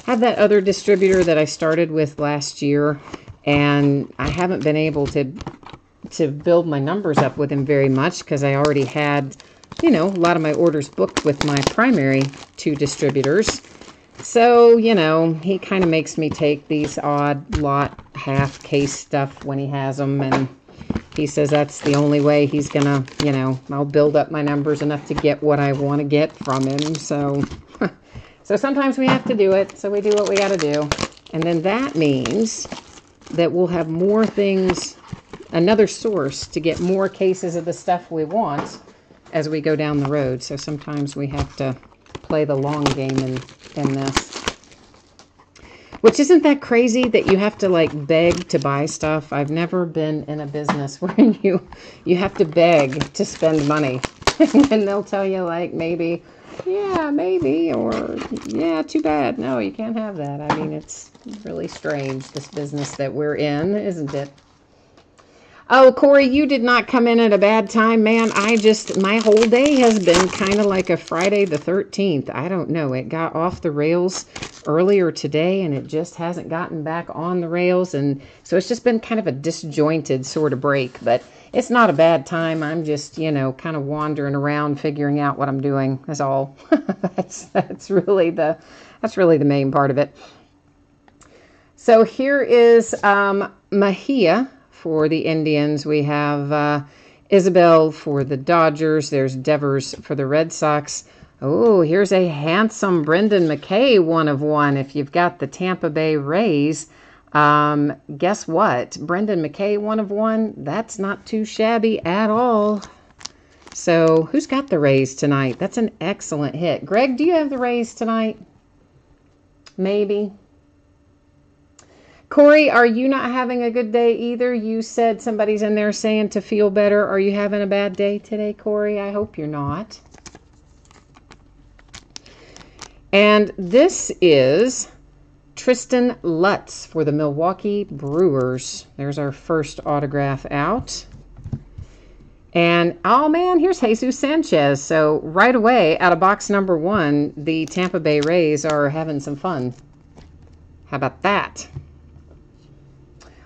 had that other distributor that I started with last year, and I haven't been able to build my numbers up with him very much because I already had, a lot of my orders booked with my primary 2 distributors. So, he kind of makes me take these odd lot half case stuff when he has them, and he says that's the only way he's gonna, I'll build up my numbers enough to get what I want to get from him. So, so sometimes we have to do it. So we do what we got to do. And then that means that we'll have more things, another source to get more cases of the stuff we want as we go down the road. So sometimes we have to play the long game in this. Which isn't that crazy that you have to beg to buy stuff. I've never been in a business where you have to beg to spend money. And they'll tell you, like, maybe, yeah, maybe, or yeah, too bad. No, you can't have that. I mean, it's really strange, this business that we're in, isn't it? Oh, Corey, you did not come in at a bad time, man. My whole day has been kind of like a Friday the 13th. I don't know. It got off the rails earlier today, and it just hasn't gotten back on the rails. And so it's just been kind of a disjointed sort of break, but it's not a bad time. I'm just, kind of wandering around figuring out what I'm doing. That's all. That's really the main part of it. So here is Mejia for the Indians. We have Isabel for the Dodgers. There's Devers for the Red Sox. Oh, here's a handsome Brendan McKay 1 of 1. If you've got the Tampa Bay Rays, guess what? Brendan McKay 1 of 1. That's not too shabby at all. So who's got the Rays tonight? That's an excellent hit. Greg, do you have the Rays tonight? Maybe. Corey, are you not having a good day either? You said somebody's in there saying to feel better. Are you having a bad day today, Corey? I hope you're not. And this is Tristan Lutz for the Milwaukee Brewers. There's our first autograph out. And, oh man, here's Jesus Sanchez. So right away, out of box number 1, the Tampa Bay Rays are having some fun. How about that?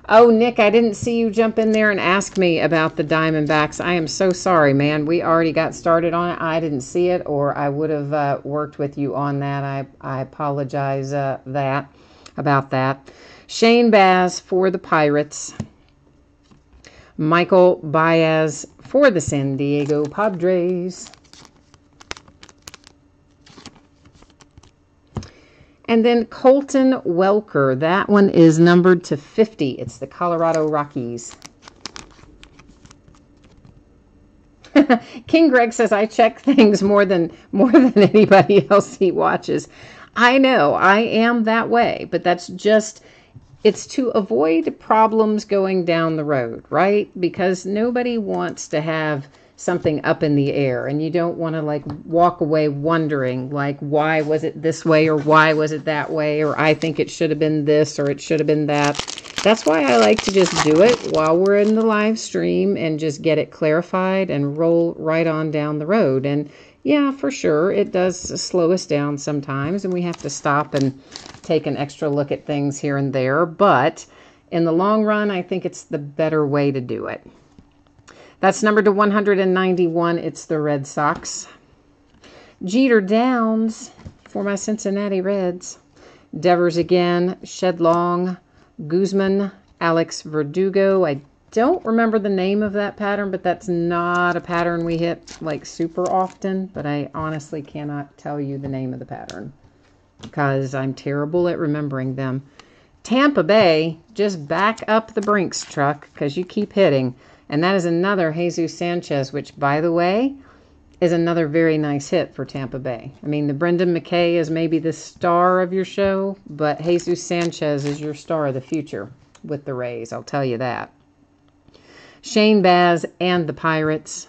Oh, Nick, I didn't see you jump in there and ask me about the Diamondbacks. I am so sorry, man. We already got started on it. I didn't see it, or I would have worked with you on that. I apologize about that. Shane Baz for the Pirates. Michael Baez for the San Diego Padres. And then Colton Welker. That one is numbered to 50. It's the Colorado Rockies. King Greg says, I check things more than anybody else he watches. I know, I am that way, but that's just, it's to avoid problems going down the road, right? Because nobody wants to have something up in the air, and you don't want to like walk away wondering like, why was it this way, or why was it that way, or I think it should have been this, or it should have been that. That's why I like to just do it while we're in the live stream and just get it clarified and roll right on down the road. And yeah, for sure, it does slow us down sometimes, and we have to stop and take an extra look at things here and there. But in the long run, I think it's the better way to do it. That's numbered to 191. It's the Red Sox. Jeter Downs for my Cincinnati Reds. Devers again. Shedlong. Guzman. Alex Verdugo. I don't remember the name of that pattern, but that's not a pattern we hit like super often. But I honestly cannot tell you the name of the pattern because I'm terrible at remembering them. Tampa Bay, just back up the Brinks truck because you keep hitting. And that is another Jesus Sanchez, which, by the way, is another very nice hit for Tampa Bay. I mean, the Brendan McKay is maybe the star of your show, but Jesus Sanchez is your star of the future with the Rays. I'll tell you that. Shane Baz and the Pirates.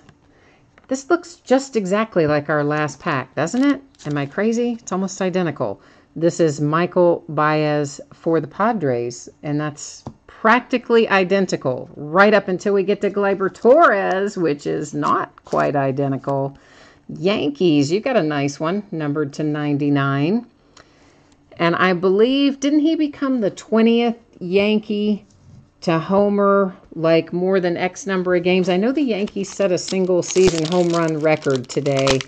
This looks just exactly like our last pack, doesn't it? Am I crazy? It's almost identical. This is Michael Baez for the Padres, and that's practically identical right up until we get to Gleyber Torres, which is not quite identical. Yankees, you got a nice one, numbered to 99. And I believe, didn't he become the 20th Yankee to homer like more than X number of games? I know the Yankees set a single season home run record today.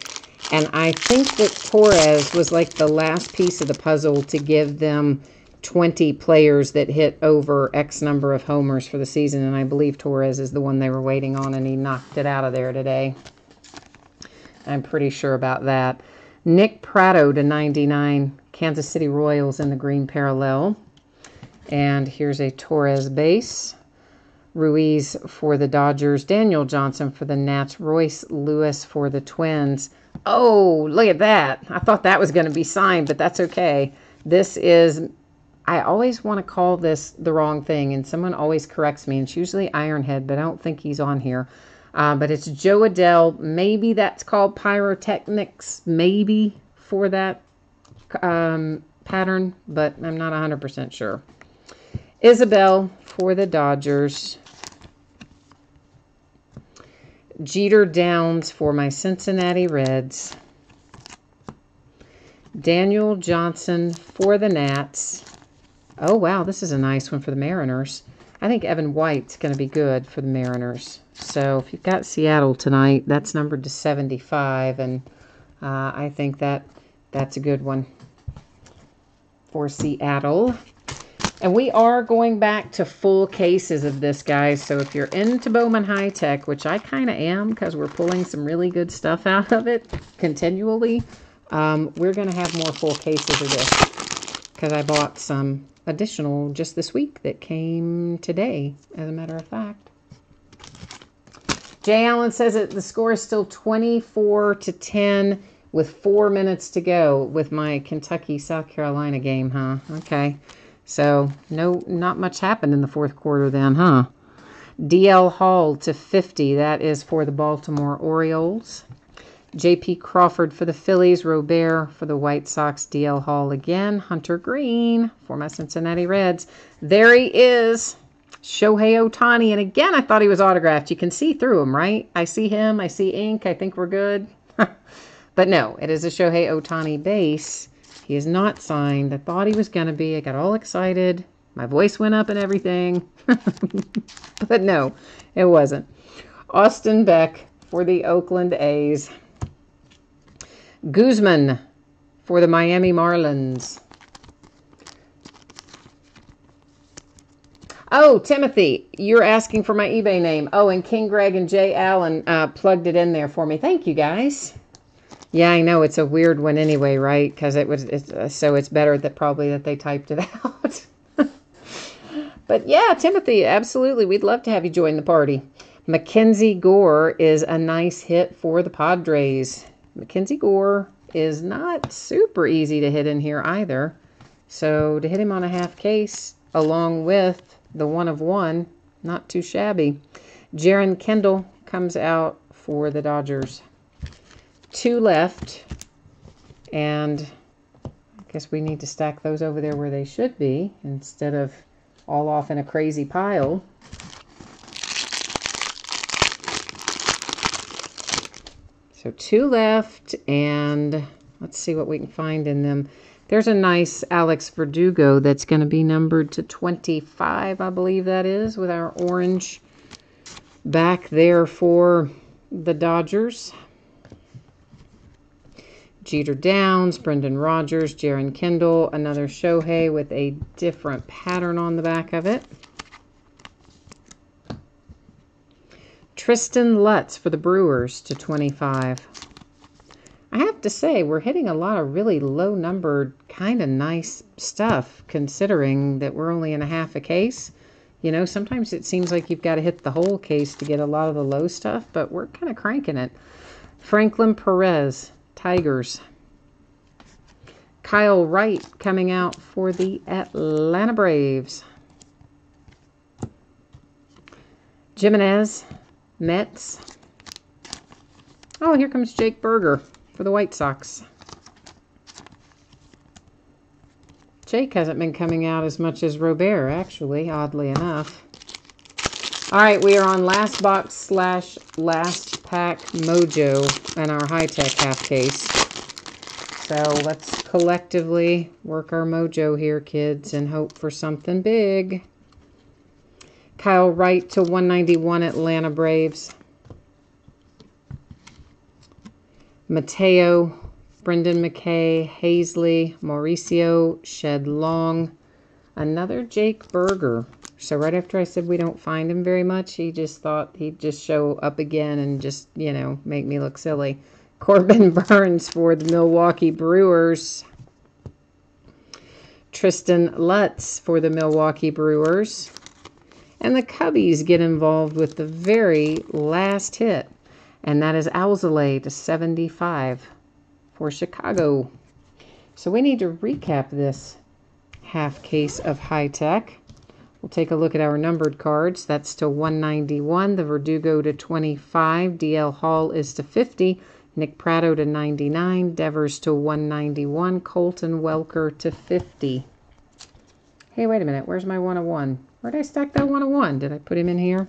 And I think that Torres was like the last piece of the puzzle to give them 20 players that hit over X number of homers for the season. And I believe Torres is the one they were waiting on, and he knocked it out of there today. I'm pretty sure about that. Nick Pratto to 99. Kansas City Royals in the green parallel. And here's a Torres base. Ruiz for the Dodgers. Daniel Johnson for the Nats. Royce Lewis for the Twins. Oh, look at that. I thought that was going to be signed, but that's okay. This is, I always want to call this the wrong thing, and someone always corrects me, and it's usually Ironhead, but I don't think he's on here. But it's Joe Adele. Maybe that's called pyrotechnics, maybe, for that pattern, but I'm not 100% sure. Isabel for the Dodgers. Jeter Downs for my Cincinnati Reds. Daniel Johnson for the Nats. Oh, wow, this is a nice one for the Mariners. I think Evan White's going to be good for the Mariners. So if you've got Seattle tonight, that's numbered to 75, and I think that's a good one for Seattle. And we are going back to full cases of this, guys. So if you're into Bowman High Tech, which I kind of am because we're pulling some really good stuff out of it continually, we're going to have more full cases of this because I bought some additional just this week that came today, as a matter of fact. Jay Allen says that the score is still 24-10 with 4 minutes to go with my Kentucky-South Carolina game, huh? Okay. So, not much happened in the fourth quarter then, huh? DL Hall to 50. That is for the Baltimore Orioles. J.P. Crawford for the Phillies. Robert for the White Sox. DL Hall again. Hunter Green for my Cincinnati Reds. There he is. Shohei Ohtani. And again, I thought he was autographed. You can see through him, right? I see him. I see ink. I think we're good. But no, it is a Shohei Ohtani base. He is not signed. I thought he was going to be. I got all excited. My voice went up and everything. But no, it wasn't. Austin Beck for the Oakland A's. Guzman for the Miami Marlins. Oh, Timothy, you're asking for my eBay name. Oh, and King Greg and Jay Allen plugged it in there for me. Thank you, guys. Yeah, I know it's a weird one anyway, right? Because so it's better that probably that they typed it out. But yeah, Timothy, absolutely, we'd love to have you join the party. Mackenzie Gore is a nice hit for the Padres. Mackenzie Gore is not super easy to hit in here either. So to hit him on a half case along with the 1 of 1, not too shabby. Jaron Kendall comes out for the Dodgers. 2 left, and I guess we need to stack those over there where they should be instead of all off in a crazy pile. So 2 left, and let's see what we can find in them. There's a nice Alex Verdugo that's going to be numbered to 25, I believe that is, with our orange back there for the Dodgers. Jeter Downs, Brendan Rodgers, Jaron Kendall, another Shohei with a different pattern on the back of it. Tristan Lutz for the Brewers to 25. I have to say, we're hitting a lot of really low-numbered, kind of nice stuff, considering that we're only in a half a case. You know, sometimes it seems like you've got to hit the whole case to get a lot of the low stuff, but we're kind of cranking it. Franklin Perez, Tigers. Kyle Wright coming out for the Atlanta Braves. Jimenez, Mets. Oh, here comes Jake Berger for the White Sox. Jake hasn't been coming out as much as Robert, actually, oddly enough. All right, we are on last box / last pack mojo in our high-tech half case. So let's collectively work our mojo here, kids, and hope for something big. Kyle Wright to 191 Atlanta Braves. Mateo, Brendan McKay, Hazley, Mauricio, Shed Long. Another Jake Berger. So right after I said we don't find him very much, he just thought he'd just show up again and just, you know, make me look silly. Corbin Burns for the Milwaukee Brewers. Tristan Lutz for the Milwaukee Brewers. And the Cubbies get involved with the very last hit. And that is Alzolay to 75 for Chicago. So we need to recap this half case of high tech. We'll take a look at our numbered cards. That's to 191. The Verdugo to 25. DL Hall is to 50. Nick Prado to 99. Devers to 191. Colton Welker to 50. Hey, wait a minute. Where's my 101? Where did I stack that 101? Did I put him in here?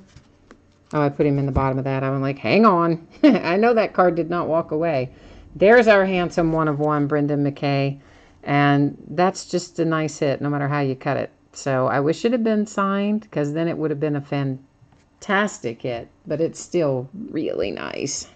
Oh, I put him in the bottom of that. I'm like, hang on. I know that card did not walk away. There's our handsome 1 of 1, Brendan McKay. And that's just a nice hit, no matter how you cut it. So I wish it had been signed, because then it would have been a fantastic hit. But it's still really nice.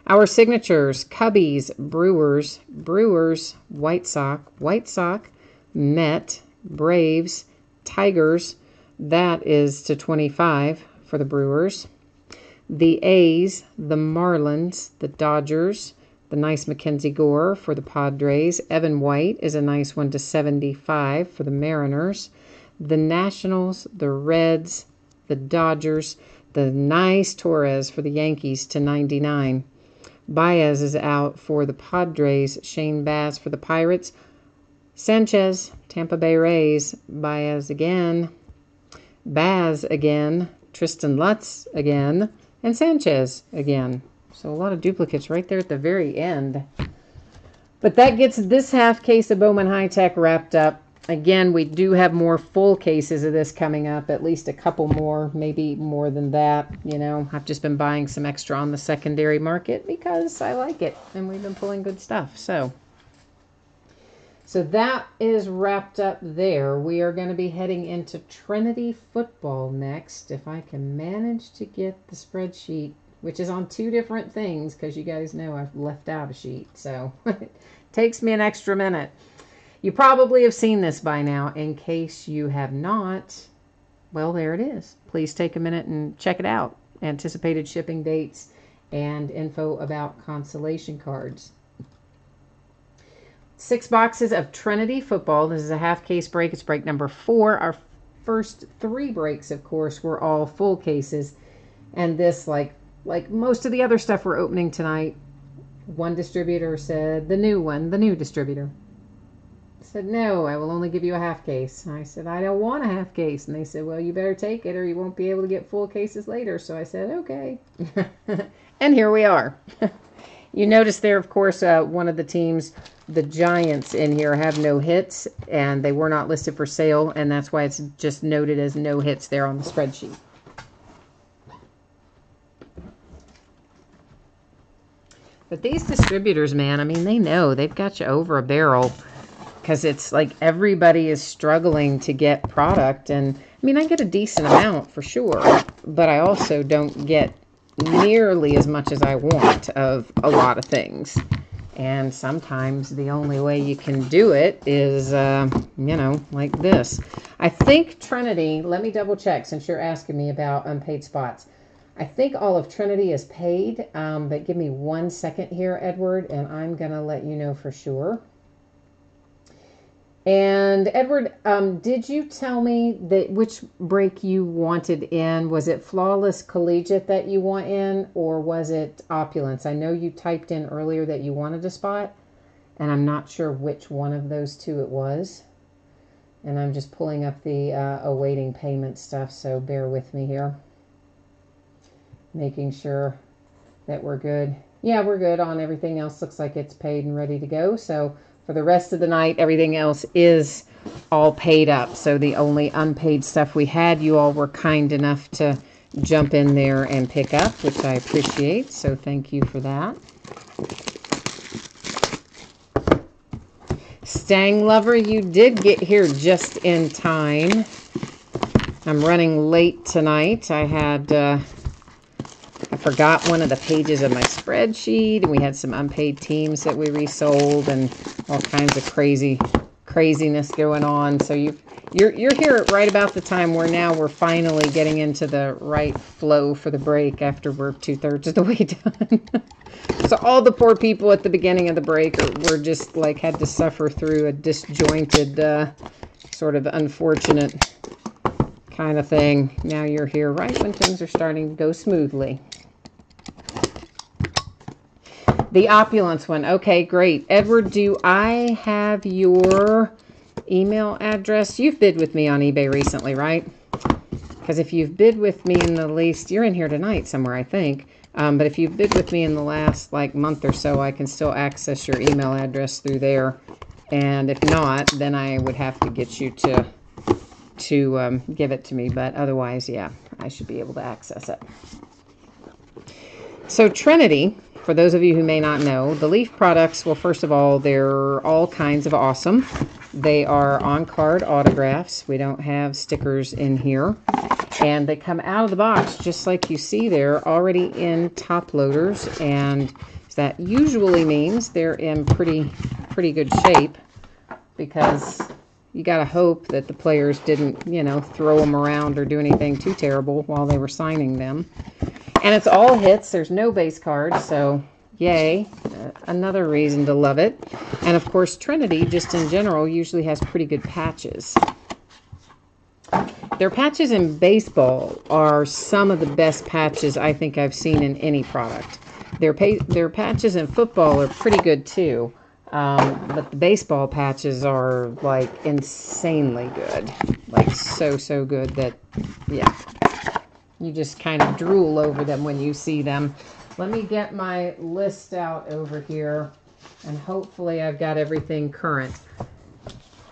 Our signatures, Cubbies, Brewers, Brewers, White Sox, Met, Braves, Tigers. That is to 25 for the Brewers. The A's, the Marlins, the Dodgers, the nice Mackenzie Gore for the Padres. Evan White is a nice one to 75 for the Mariners. The Nationals, the Reds, the Dodgers, the nice Torres for the Yankees to 99. Baez is out for the Padres. Shane Baz for the Pirates. Sanchez, Tampa Bay Rays. Baez again. Baz again. Tristan Lutz again. And Sanchez again. So a lot of duplicates right there at the very end. But that gets this half case of Bowman High Tech wrapped up. Again, we do have more full cases of this coming up. At least a couple more, maybe more than that. You know, I've just been buying some extra on the secondary market because I like it. And we've been pulling good stuff. So that is wrapped up there. We are going to be heading into Trinity football next. If I can manage to get the spreadsheet, which is on 2 different things, because you guys know I've left out a sheet. So it takes me an extra minute. You probably have seen this by now. In case you have not, well, there it is. Please take a minute and check it out. Anticipated shipping dates and info about consolation cards. 6 boxes of Trinity football. This is a half case break. It's break number 4. Our first 3 breaks, of course, were all full cases. And this, like most of the other stuff we're opening tonight, one distributor said, the new distributor said, no, I will only give you a half case. And I said, I don't want a half case. And they said, well, you better take it or you won't be able to get full cases later. So I said, okay. And here we are. You notice there, of course, one of the teams, the Giants in here, have no hits, and they were not listed for sale, and that's why it's just noted as no hits there on the spreadsheet. But these distributors, man, I mean, they know. They've got you over a barrel, because it's like everybody is struggling to get product. And, I mean, I get a decent amount for sure, but I also don't get nearly as much as I want of a lot of things. And sometimes the only way you can do it is, you know, like this. I think Trinity, let me double check since you're asking me about unpaid spots. I think all of Trinity is paid, but give me 1 second here, Edward, and I'm going to let you know for sure. And Edward, did you tell me that which break you wanted in? Was it Flawless Collegiate that you want in, or was it Opulence? I know you typed in earlier that you wanted a spot, and I'm not sure which one of those 2 it was. And I'm just pulling up the awaiting payment stuff, so bear with me here. Making sure that we're good. Yeah, we're good on everything else. Looks like it's paid and ready to go. So for the rest of the night, everything else is all paid up. So the only unpaid stuff we had, you all were kind enough to jump in there and pick up, which I appreciate. So thank you for that. Stang Lover, you did get here just in time. I'm running late tonight. I forgot one of the pages of my spreadsheet, and we had some unpaid teams that we resold and all kinds of craziness going on. So you're here right about the time where now we're finally getting into the right flow for the break after we're 2/3 of the way done. So all the poor people at the beginning of the break were just like had to suffer through a disjointed, sort of unfortunate kind of thing. Now you're here right when things are starting to go smoothly. The Opulence one. Okay, great. Edward, do I have your email address. You've bid with me on eBay recently, right? Because if you've bid with me in the least, you're in here tonight somewhere, I think. But if you've bid with me in the last like month or so, I can still access your email address through there. And if not, then I would have to get you to give it to me. But otherwise, yeah, I should be able to access it. So Trinity, for those of you who may not know, the Leaf products, well, first of all, they're all kinds of awesome. They are on-card autographs. We don't have stickers in here. And they come out of the box just like you see there, already in top loaders. And that usually means they're in pretty good shape, because you got to hope that the players didn't, you know, throw them around or do anything too terrible while they were signing them. And it's all hits. There's no base cards, so yay. Another reason to love it. And of course, Trinity, just in general, usually has pretty good patches. Their patches in baseball are some of the best patches I think I've seen in any product. Their patches in football are pretty good too. But the baseball patches are like insanely good. Like so good that, yeah. You just kind of drool over them when you see them. Let me get my list out over here, and hopefully I've got everything current.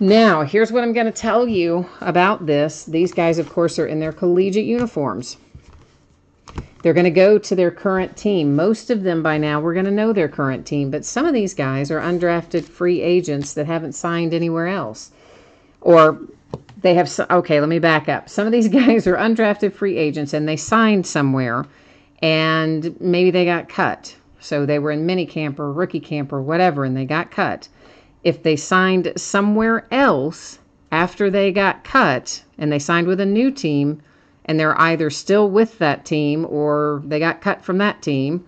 Now, here's what I'm going to tell you about this. These guys, of course, are in their collegiate uniforms. They're going to go to their current team. Most of them by now, we're going to know their current team, but some of these guys are undrafted free agents that haven't signed anywhere else. Or they have, okay, let me back up. Some of these guys are undrafted free agents and they signed somewhere and maybe they got cut. So they were in minicamp or rookie camp or whatever and they got cut. If they signed somewhere else after they got cut and they signed with a new team and they're either still with that team or they got cut from that team,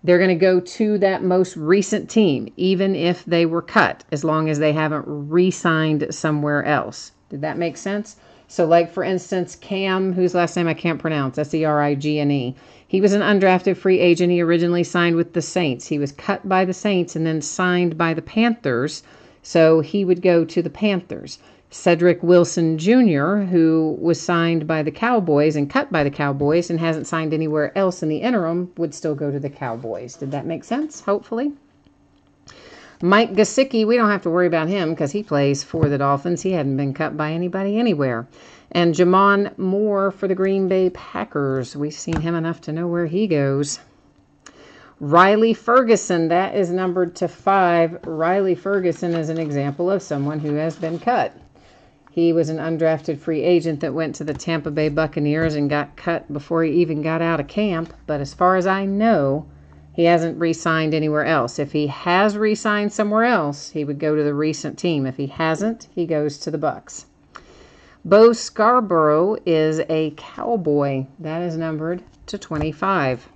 they're going to go to that most recent team, even if they were cut, as long as they haven't re-signed somewhere else. Did that make sense? So like, for instance, Cam, whose last name I can't pronounce, Serigne. He was an undrafted free agent. He originally signed with the Saints. He was cut by the Saints and then signed by the Panthers. So he would go to the Panthers. Cedric Wilson Jr., who was signed by the Cowboys and cut by the Cowboys and hasn't signed anywhere else in the interim, would still go to the Cowboys. Did that make sense? Hopefully. Mike Gesicki, we don't have to worry about him because he plays for the Dolphins. He hadn't been cut by anybody anywhere. And Jamon Moore for the Green Bay Packers. We've seen him enough to know where he goes. Riley Ferguson, that is numbered to 5. Riley Ferguson is an example of someone who has been cut. He was an undrafted free agent that went to the Tampa Bay Buccaneers and got cut before he even got out of camp. But as far as I know, he hasn't re-signed anywhere else. If he has re-signed somewhere else, he would go to the recent team. If he hasn't, he goes to the Bucs. Bo Scarborough is a Cowboy. That is numbered to 25.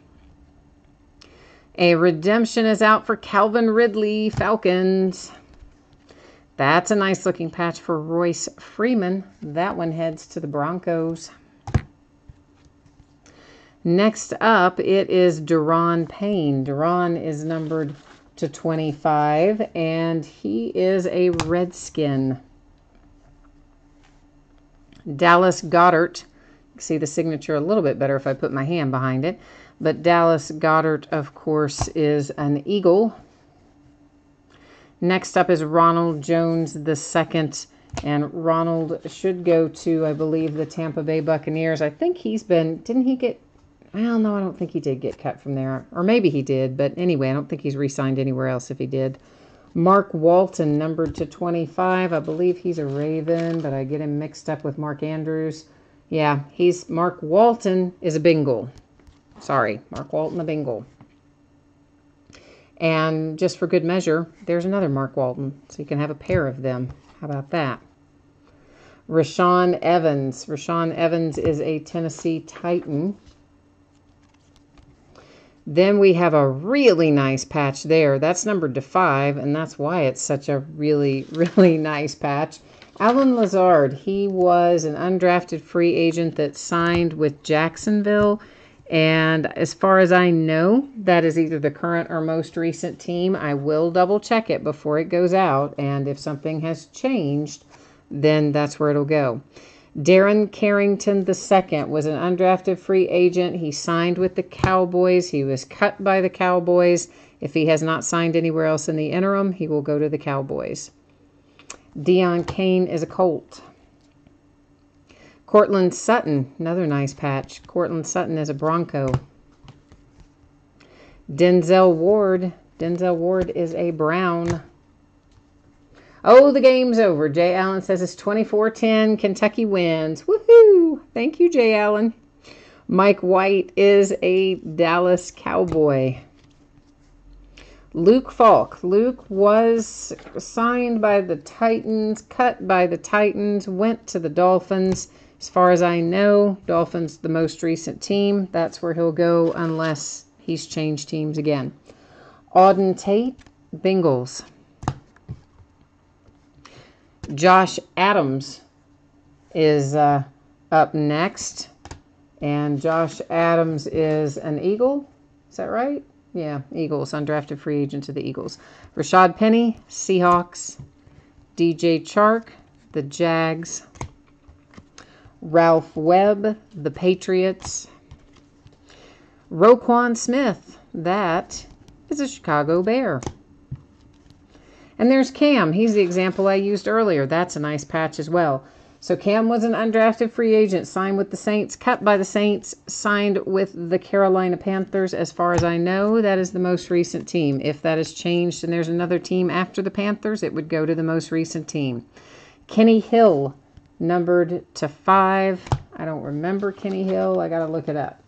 A redemption is out for Calvin Ridley, Falcons. That's a nice looking patch for Royce Freeman. That one heads to the Broncos. Next up, it is Daron Payne. Daron is numbered to 25, and he is a Redskin. Dallas Goedert. You can see the signature a little bit better if I put my hand behind it. But Dallas Goedert, of course, is an Eagle. Next up is Ronald Jones II, and Ronald should go to, I believe, the Tampa Bay Buccaneers. I think he's been, didn't he get, well, no, I don't think he did get cut from there. Or maybe he did, but anyway, I don't think he's re-signed anywhere else if he did. Mark Walton, numbered to 25. I believe he's a Raven, but I get him mixed up with Mark Andrews. Yeah, Mark Walton is a Bengal. Sorry, Mark Walton, a Bengal. And just for good measure, there's another Mark Walton, so you can have a pair of them. How about that? Rashaan Evans. Rashaan Evans is a Tennessee Titan. Then we have a really nice patch there. That's numbered to 5, and that's why it's such a really, really nice patch. Alan Lazard, he was an undrafted free agent that signed with Jacksonville, And as far as I know, that is either the current or most recent team. I will double check it before it goes out. And if something has changed, then that's where it'll go. Darren Carrington II was an undrafted free agent. He signed with the Cowboys. He was cut by the Cowboys. If he has not signed anywhere else in the interim, he will go to the Cowboys. Deion Kane is a Colt. Cortland Sutton, another nice patch. Cortland Sutton is a Bronco. Denzel Ward is a Brown. Oh, the game's over. Jay Allen says it's 24-10. Kentucky wins. Woohoo! Thank you, Jay Allen. Mike White is a Dallas Cowboy. Luke Falk. Luke was signed by the Titans, cut by the Titans, went to the Dolphins. As far as I know, Dolphins the most recent team. That's where he'll go unless he's changed teams again. Auden Tate, Bengals. Josh Adams is up next. And Josh Adams is an Eagle. Is that right? Yeah, Eagles. Undrafted free agent to the Eagles. Rashad Penny, Seahawks. DJ Chark, the Jags. Ralph Webb, the Patriots. Roquan Smith, that is a Chicago Bear. And there's Cam. He's the example I used earlier. That's a nice patch as well. So Cam was an undrafted free agent, signed with the Saints, cut by the Saints, signed with the Carolina Panthers. As far as I know, that is the most recent team. If that has changed and there's another team after the Panthers, it would go to the most recent team. Kenny Hill, numbered to 5. I don't remember Kenny Hill. I got to look it up.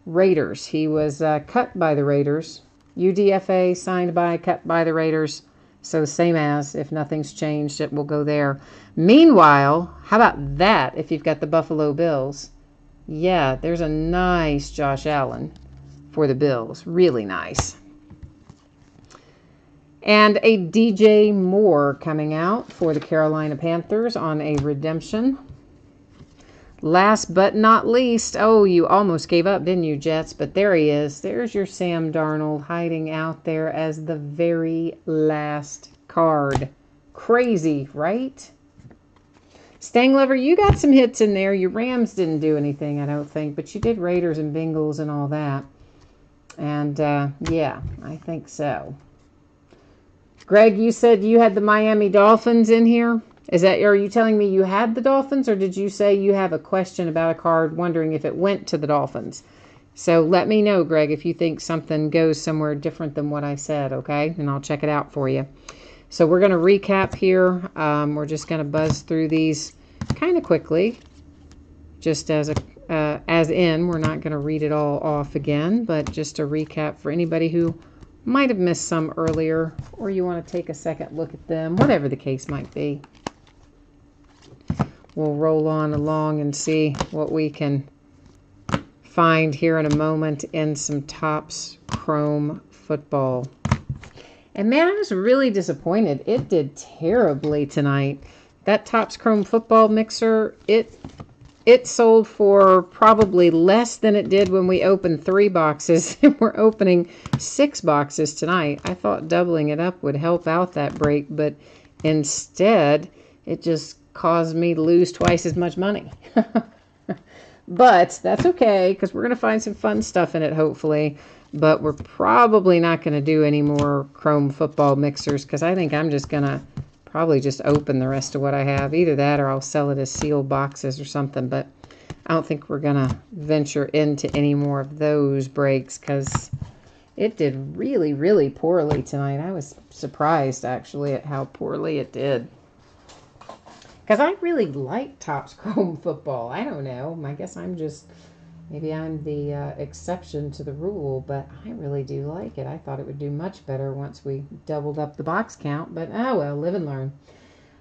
Raiders. He was cut by the Raiders. UDFA, signed by, cut by the Raiders. So same as, if nothing's changed, it will go there. Meanwhile, how about that if you've got the Buffalo Bills? Yeah, there's a nice Josh Allen for the Bills. Really nice. And a DJ Moore coming out for the Carolina Panthers on a redemption. Last but not least, oh, you almost gave up, didn't you, Jets? But there he is. There's your Sam Darnold hiding out there as the very last card. Crazy, right? Stanglover, you got some hits in there. Your Rams didn't do anything, I don't think. But you did Raiders and Bengals and all that. And, yeah, I think so. Greg, you said you had the Miami Dolphins in here. Are you telling me you had the Dolphins, or did you say you have a question about a card wondering if it went to the Dolphins? So let me know, Greg, if you think something goes somewhere different than what I said, okay? And I'll check it out for you. So we're going to recap here. We're just going to buzz through these kind of quickly, just as in. We're not going to read it all off again, but just a recap for anybody who might have missed some earlier, or you want to take a second look at them, whatever the case might be. We'll roll on along and see what we can find here in a moment in some Topps Chrome football. And man, I was really disappointed. It did terribly tonight. That Topps Chrome football mixer, it sold for probably less than it did when we opened 3 boxes. We're opening 6 boxes tonight. I thought doubling it up would help out that break, but instead it just caused me to lose twice as much money. But that's okay, because we're going to find some fun stuff in it, hopefully. But we're probably not going to do any more Chrome football mixers, because I think I'm just going to probably just open the rest of what I have. Either that or I'll sell it as sealed boxes or something. But I don't think we're going to venture into any more of those breaks, because it did really, really poorly tonight. I was surprised, actually, at how poorly it did. Because I really like Topps Chrome football. I don't know. I guess maybe I'm the exception to the rule, but I really do like it. I thought it would do much better once we doubled up the box count, but oh well, live and learn.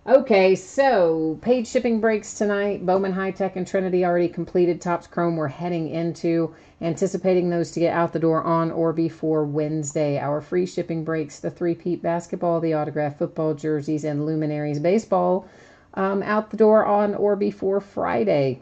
Okay, so paid shipping breaks tonight. Bowman, High Tech, and Trinity already completed. Topps Chrome we're heading into, anticipating those to get out the door on or before Wednesday. Our free shipping breaks, the Three-peat basketball, the autographed football jerseys, and Luminaries baseball, out the door on or before Friday.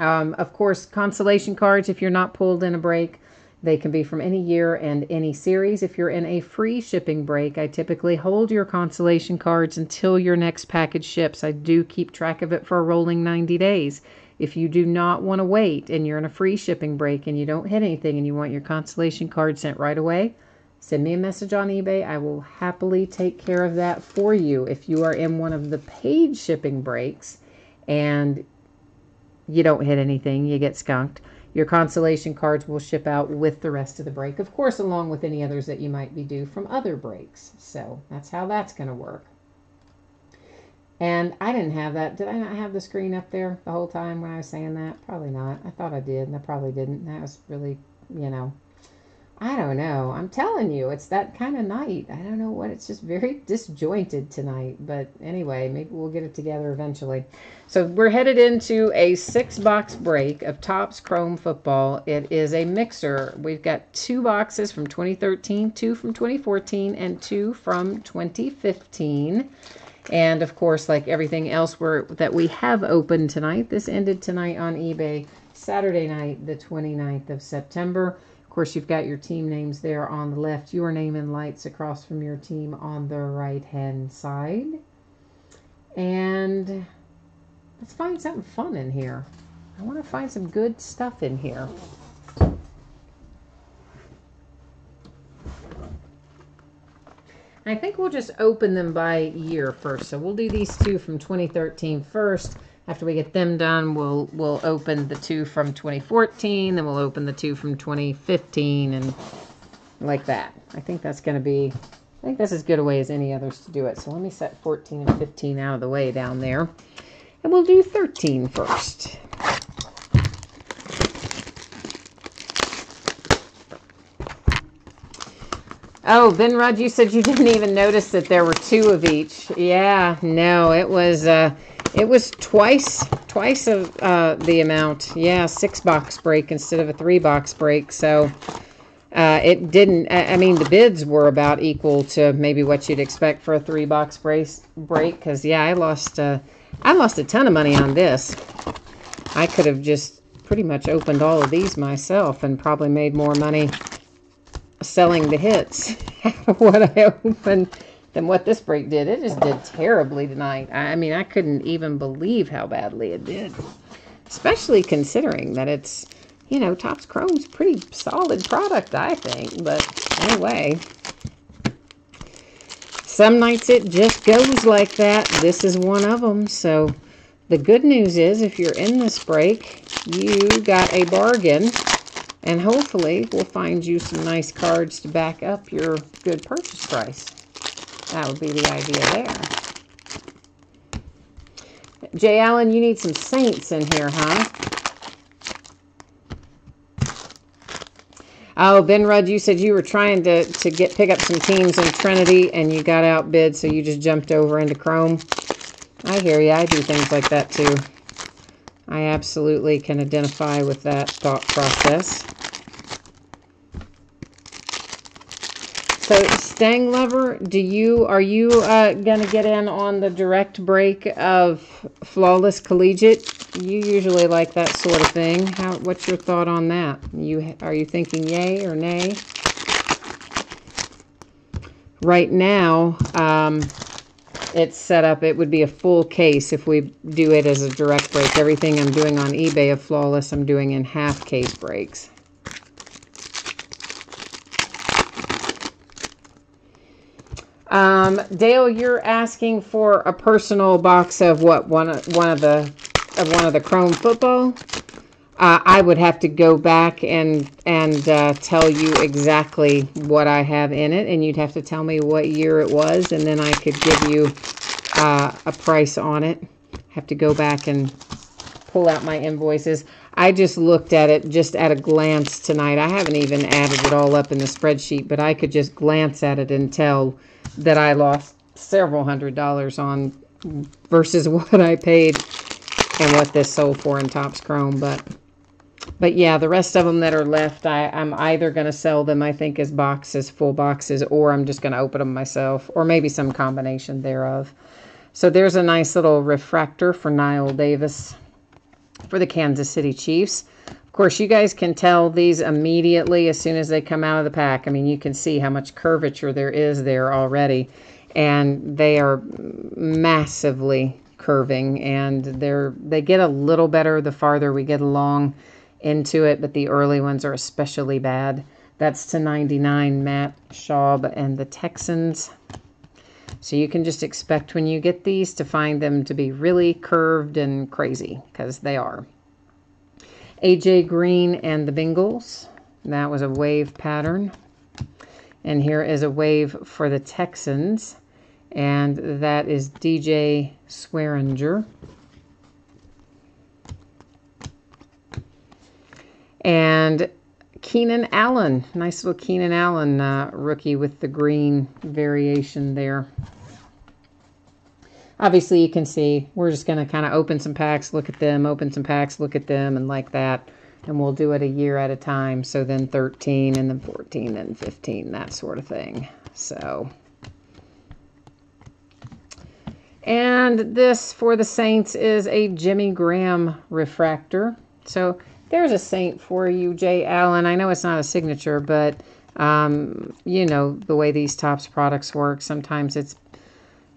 Of course, consolation cards, if you're not pulled in a break, they can be from any year and any series. If you're in a free shipping break, I typically hold your consolation cards until your next package ships. I do keep track of it for a rolling 90 days. If you do not want to wait and you're in a free shipping break and you don't hit anything and you want your consolation card sent right away, send me a message on eBay. I will happily take care of that for you. If you are in one of the paid shipping breaks and you don't hit anything, you get skunked, your consolation cards will ship out with the rest of the break, of course, along with any others that you might be due from other breaks. So that's how that's going to work. And I didn't have that. Did I not have the screen up there the whole time when I was saying that? Probably not. I thought I did, and I probably didn't. That was really, I don't know. I'm telling you, it's that kind of night. I don't know what. It's just very disjointed tonight. But anyway, maybe we'll get it together eventually. So we're headed into a 6-box break of Topps Chrome Football. It is a mixer. We've got 2 boxes from 2013, 2 from 2014, and 2 from 2015. And of course, like everything else that we have opened tonight, this ended tonight on eBay, Saturday night, the 29th of September. Of course, you've got your team names there on the left, your name in lights across from your team on the right-hand side. And let's find something fun in here. I want to find some good stuff in here. I think we'll just open them by year first. So we'll do these 2 from 2013 first. After we get them done, we'll open the 2 from 2014, then we'll open the 2 from 2015, and like that. I think that's as good a way as any others to do it. So let me set 14 and 15 out of the way down there. And we'll do 13 first. Oh, Ben Rudd, you said you didn't even notice that there were 2 of each. Yeah, no, it was twice of the amount. Yeah, 6-box break instead of a 3-box break. So it didn't. I mean, the bids were about equal to maybe what you'd expect for a 3-box break. Because yeah, I lost a ton of money on this. I could have just pretty much opened all of these myself and probably made more money selling the hits what I opened than what this break did. It just did terribly tonight. I mean, I couldn't even believe how badly it did, especially considering that it's, Topps Chrome's pretty solid product, I think. But anyway, some nights it just goes like that. This is one of them. So the good news is, if you're in this break, you got a bargain. And hopefully, we'll find you some nice cards to back up your good purchase price. That would be the idea there. Jay Allen, you need some Saints in here, huh? Oh, Ben Rudd, you said you were trying to pick up some teams in Trinity, and you got outbid, so you just jumped over into Chrome. I hear you. I do things like that, too. I absolutely can identify with that thought process. So, Stang Lover, are you going to get in on the direct break of Flawless Collegiate? You usually like that sort of thing. What's your thought on that? Are you thinking yay or nay? Right now, it's set up, it would be a full case if we do it as a direct break. Everything I'm doing on eBay of Flawless, I'm doing in half case breaks. Dale, you're asking for a personal box of what, one of the Chrome Football? I would have to go back and tell you exactly what I have in it, and you'd have to tell me what year it was, and then I could give you a price on it. Have to go back and pull out my invoices. I just looked at it just at a glance tonight. I haven't even added it all up in the spreadsheet, but I could just glance at it and tell that I lost several $100s on versus what I paid and what this sold for in Topps Chrome. But yeah, the rest of them that are left, I'm either going to sell them, I think, as boxes, full boxes, or I'm just going to open them myself, or maybe some combination thereof. So there's a nice little refractor for Niall Davis. for the Kansas City Chiefs. Of course, you guys can tell these immediately as soon as they come out of the pack. I mean, you can see how much curvature there is there already. And they are massively curving. And they get a little better the farther we get along into it. But the early ones are especially bad. That's to 99, Matt Schaub and the Texans. So you can just expect when you get these to find them to be really curved and crazy, because they are. AJ Green and the Bengals. That was a wave pattern. And here is a wave for the Texans. And that is DJ Swearinger. And Keenan Allen. Nice little Keenan Allen rookie with the green variation there. Obviously, you can see we're just going to kind of open some packs, look at them, open some packs, look at them, and like that. And we'll do it a year at a time. So then 13, and then 14, then 15, that sort of thing. So, and this for the Saints is a Jimmy Graham refractor. So there's a Saint for you, Jay Allen. I know it's not a signature, but you know the way these Topps products work. Sometimes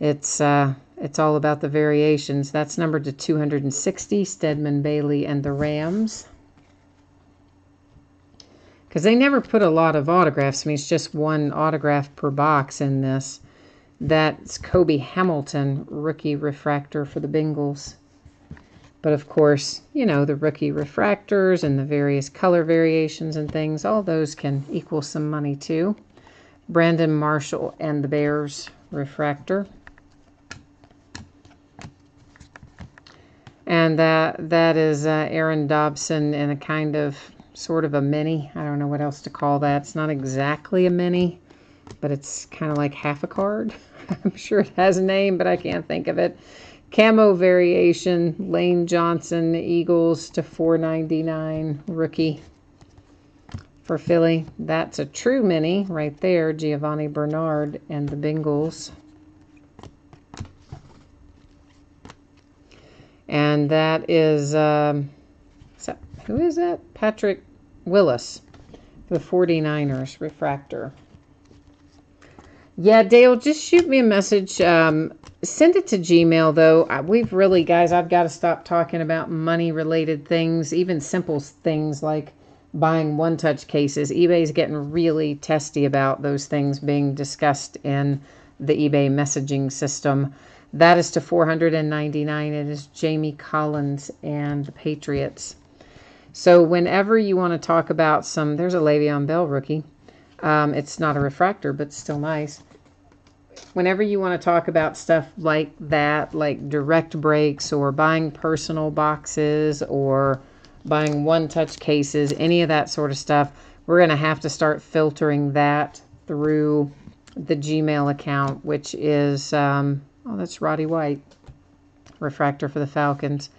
it's all about the variations. That's numbered to 260, Stedman, Bailey, and the Rams. Because they never put a lot of autographs. I mean, it's just one autograph per box in this. That's Kobe Hamilton, rookie refractor for the Bengals. But of course, you know, the rookie refractors and the various color variations and things, all those can equal some money too. Brandon Marshall and the Bears refractor. And that is Aaron Dobson in a kind of, sort of a mini. I don't know what else to call that. It's not exactly a mini, but it's kind of like half a card. I'm sure it has a name, but I can't think of it. Camo variation, Lane Johnson, Eagles to 499, rookie for Philly. That's a true mini right there, Giovanni Bernard and the Bengals. And that is, who is that? Patrick Willis for the 49ers refractor. Yeah, Dale, just shoot me a message. Send it to Gmail, though. We've really, guys, I've got to stop talking about money-related things, even simple things like buying one-touch cases. eBay's getting really testy about those things being discussed in the eBay messaging system. That is to 499. It is Jamie Collins and the Patriots. So whenever you want to talk about some, there's a Le'Veon Bell rookie. It's not a refractor, but still nice. Whenever you want to talk about stuff like that, like direct breaks or buying personal boxes or buying one-touch cases, any of that sort of stuff, we're going to have to start filtering that through the Gmail account, which is, oh, that's Roddy White, refractor for the Falcons,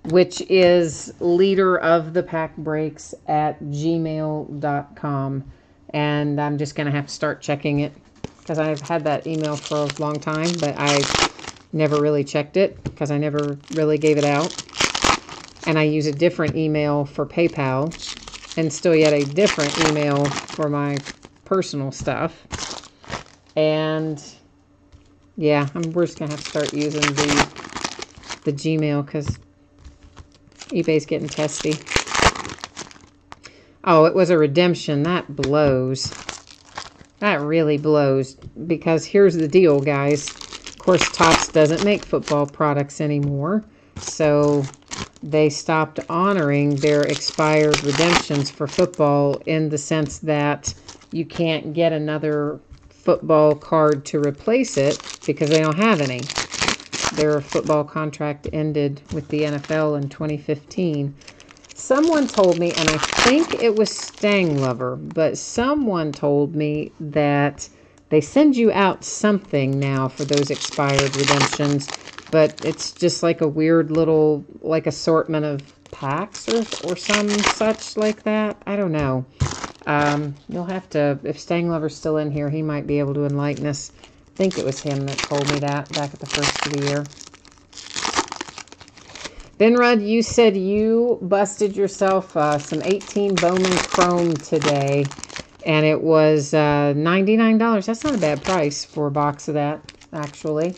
which is leader of the pack breaks at gmail.com. And I'm just going to have to start checking it because I've had that email for a long time, but I never really checked it because I never really gave it out. And I use a different email for PayPal and still yet a different email for my personal stuff. And yeah, we're just going to have to start using the Gmail because eBay's getting testy. Oh, it was a redemption. That blows. That really blows. Because here's the deal, guys. Of course, Topps doesn't make football products anymore. So they stopped honoring their expired redemptions for football in the sense that you can't get another football card to replace it because they don't have any. Their football contract ended with the NFL in 2015. Someone told me, and I think it was Stang Lover, but someone told me that they send you out something now for those expired redemptions, but it's just like a weird little, like, assortment of packs or some such like that. I don't know. You'll have to, if Stang Lover's still in here, he might be able to enlighten us. I think it was him that told me that back at the first of the year. Benrud, you said you busted yourself some 18 Bowman Chrome today, and it was $99. That's not a bad price for a box of that, actually.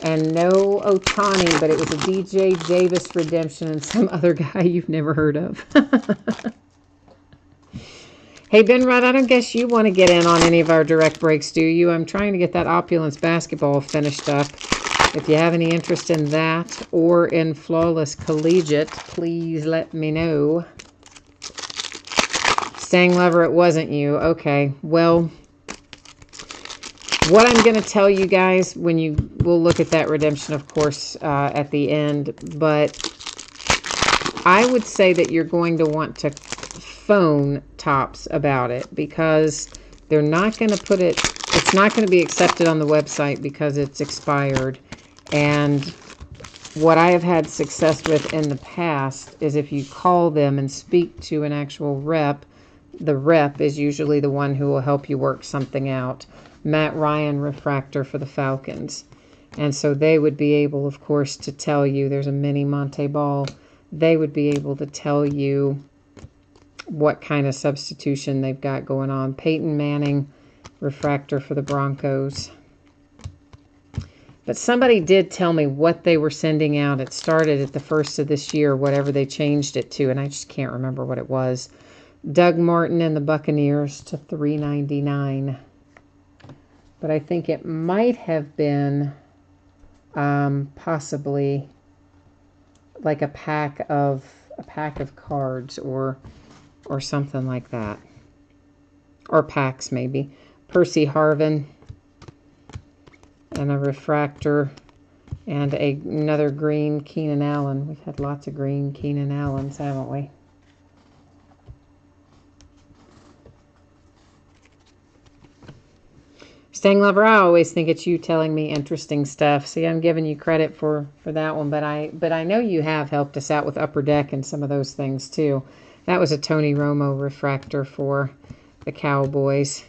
And no Otani, but it was a DJ Davis redemption and some other guy you've never heard of. Hey, Benrod, I don't guess you want to get in on any of our direct breaks, do you? I'm trying to get that Opulence basketball finished up. If you have any interest in that or in Flawless Collegiate, please let me know. Staying Lover, it wasn't you. Okay, well, what I'm going to tell you guys when we'll look at that redemption, of course, at the end, but I would say that you're going to want to phone Topps about it, because they're not going to put it, it's not going to be accepted on the website because it's expired. And what I have had success with in the past is if you call them and speak to an actual rep, the rep is usually the one who will help you work something out. Matt Ryan, refractor for the Falcons. And so they would be able, of course, to tell you, there's a mini Monte Ball, they would be able to tell you what kind of substitution they've got going on. Peyton Manning, refractor for the Broncos. But somebody did tell me what they were sending out. It started at the first of this year, whatever they changed it to, and I just can't remember what it was. Doug Martin and the Buccaneers to $3.99. But I think it might have been possibly like a pack of cards or something like that. Or packs, maybe. Percy Harvin and a refractor and another green Keenan Allen. We've had lots of green Keenan Allens, haven't we? Staying Lover, I always think it's you telling me interesting stuff. See, I'm giving you credit for that one, but I know you have helped us out with Upper Deck and some of those things too. That was a Tony Romo refractor for the Cowboys.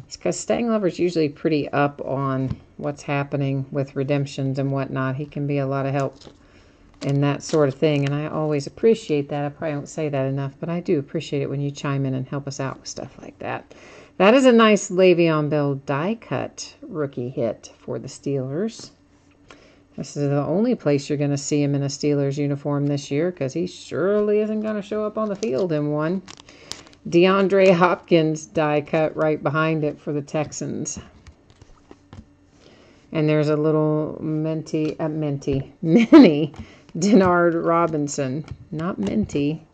It's because Staying Lover's usually pretty up on what's happening with redemptions and whatnot. He can be a lot of help in that sort of thing, and I always appreciate that. I probably don't say that enough, but I do appreciate it when you chime in and help us out with stuff like that. That is a nice Le'Veon Bell die-cut rookie hit for the Steelers. This is the only place you're going to see him in a Steelers uniform this year, because he surely isn't going to show up on the field in one. DeAndre Hopkins die-cut right behind it for the Texans. And there's a little mini Denard Robinson. Not minty,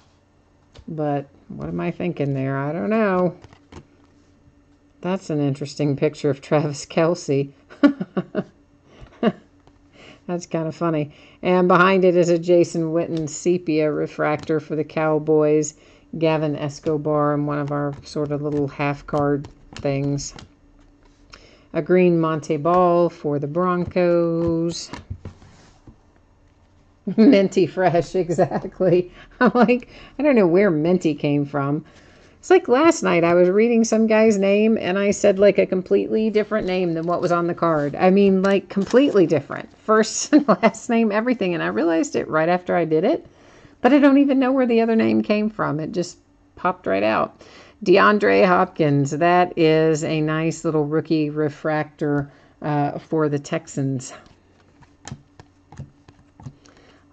but what am I thinking there? I don't know. That's an interesting picture of Travis Kelce. That's kind of funny. And behind it is a Jason Witten sepia refractor for the Cowboys. Gavin Escobar and one of our sort of little half card things. A green Monte Ball for the Broncos. Minty fresh, exactly. I'm like, I don't know where Minty came from. It's like last night I was reading some guy's name and I said like a completely different name than what was on the card. I mean, like completely different. First and last name, everything. And I realized it right after I did it. But I don't even know where the other name came from. It just popped right out. DeAndre Hopkins. That is a nice little rookie refractor for the Texans.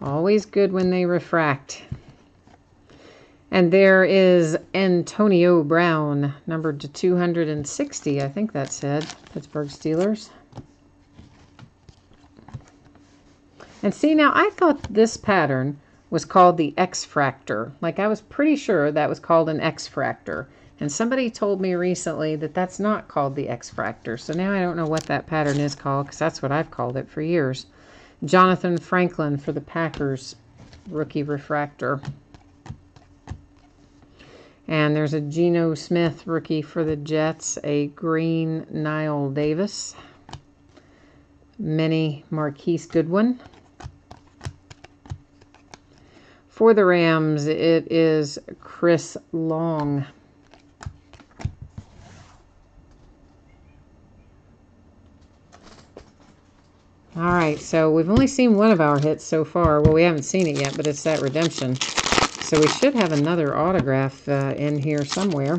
Always good when they refract. And there is Antonio Brown, numbered to 260. I think that said Pittsburgh Steelers. And see, now I thought this pattern was called the X-Fractor. Like I was pretty sure that was called an X-Fractor. And somebody told me recently that that's not called the X-Fractor. So now I don't know what that pattern is called, because that's what I've called it for years. Jonathan Franklin for the Packers, rookie refractor. And there's a Geno Smith rookie for the Jets, a green Niall Davis, mini Marquise Goodwin. For the Rams, it is Chris Long. All right, so we've only seen one of our hits so far. Well, we haven't seen it yet, but it's that Redemption. So we should have another autograph in here somewhere,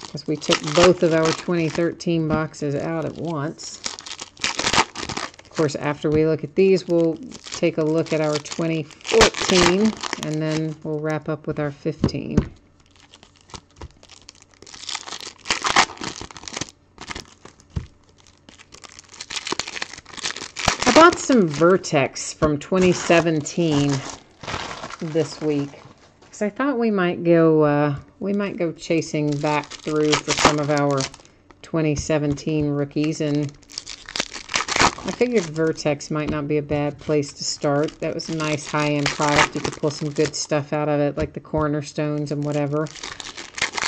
because we took both of our 2013 boxes out at once. Of course, after we look at these, we'll take a look at our 2014, and then we'll wrap up with our 15. I bought some Vertex from 2017 this week, because I thought we might go chasing back through for some of our 2017 rookies, and I figured Vertex might not be a bad place to start. That was a nice high-end product. You could pull some good stuff out of it, like the cornerstones and whatever.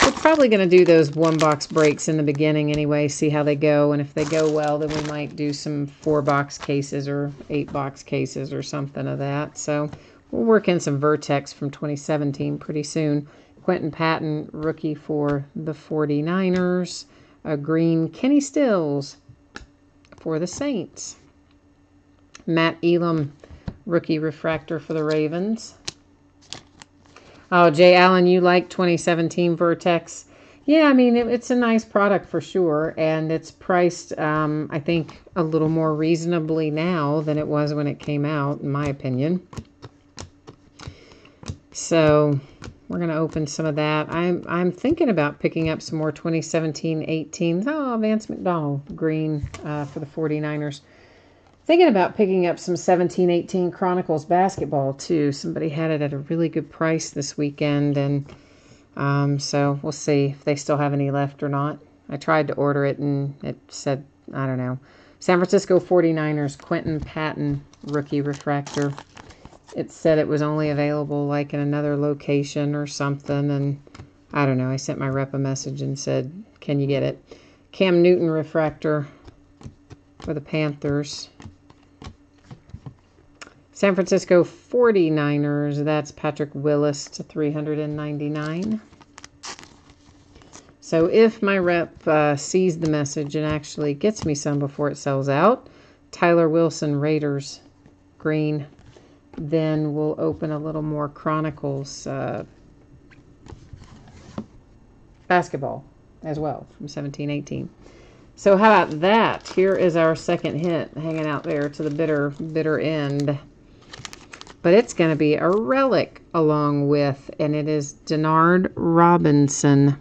We're probably going to do those one-box breaks in the beginning anyway, see how they go. And if they go well, then we might do some 4-box cases or 8-box cases or something of that. So we'll work in some Vertex from 2017 pretty soon. Quentin Patton, rookie for the 49ers. A green Kenny Stills for the Saints. Matt Elam, rookie refractor for the Ravens. Oh, Jay Allen, you like 2017 Vertex? Yeah, I mean, it's a nice product for sure, and it's priced, I think, a little more reasonably now than it was when it came out, in my opinion. So we're going to open some of that. I'm thinking about picking up some more 2017-18. Oh, Vance McDonald, green for the 49ers. Thinking about picking up some 17-18 Chronicles basketball, too. Somebody had it at a really good price this weekend, and so we'll see if they still have any left or not. I tried to order it, and it said, I don't know. San Francisco 49ers, Quentin Patton, rookie refractor. It said it was only available like in another location or something, and I don't know. I sent my rep a message and said, can you get it? Cam Newton refractor for the Panthers. San Francisco 49ers, that's Patrick Willis to 399. So if my rep sees the message and actually gets me some before it sells out, Tyler Wilson, Raiders, green. Then we'll open a little more Chronicles basketball as well from 17-18. So how about that? Here is our second hit hanging out there to the bitter end. But it's going to be a relic along with, and it is Denard Robinson.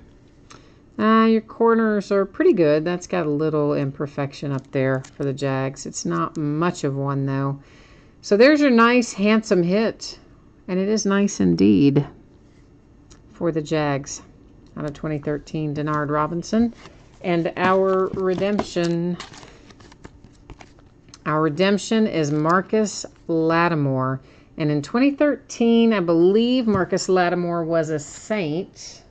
Your corners are pretty good. That's got a little imperfection up there for the Jags. It's not much of one, though. So there's your nice, handsome hit. And it is nice indeed for the Jags out of 2013, Denard Robinson. And our redemption is Marcus Lattimore. And in 2013, I believe Marcus Lattimore was a Saint.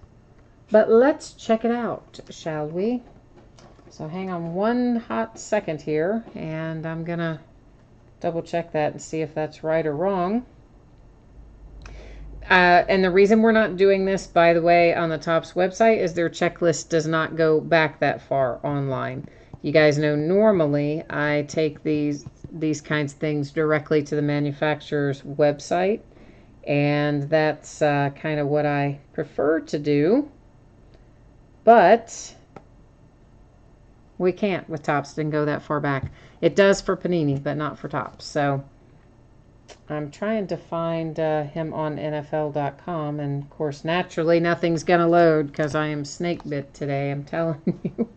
But let's check it out, shall we? So hang on one hot second here, and I'm going to double check that and see if that's right or wrong. And the reason we're not doing this, by the way, on the Topps website is their checklist does not go back that far online. You guys know normally I take these kinds of things directly to the manufacturer's website, and that's kind of what I prefer to do. But we can't with Topps. Didn't go that far back. It does for Panini, but not for Topps. So I'm trying to find him on NFL.com, and of course, naturally, nothing's going to load because I am snake bit today, I'm telling you.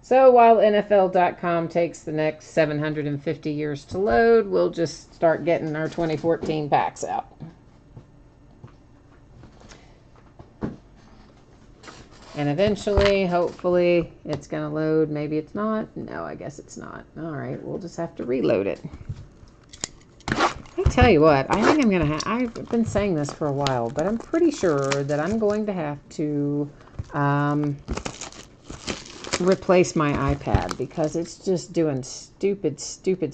So while NFL.com takes the next 750 years to load, we'll just start getting our 2014 packs out. And eventually, hopefully, it's going to load. Maybe it's not. No, I guess it's not. All right, we'll just have to reload it. I tell you what, I think I'm going to I've been saying this for a while, but I'm pretty sure that I'm going to have to replace my iPad because it's just doing stupid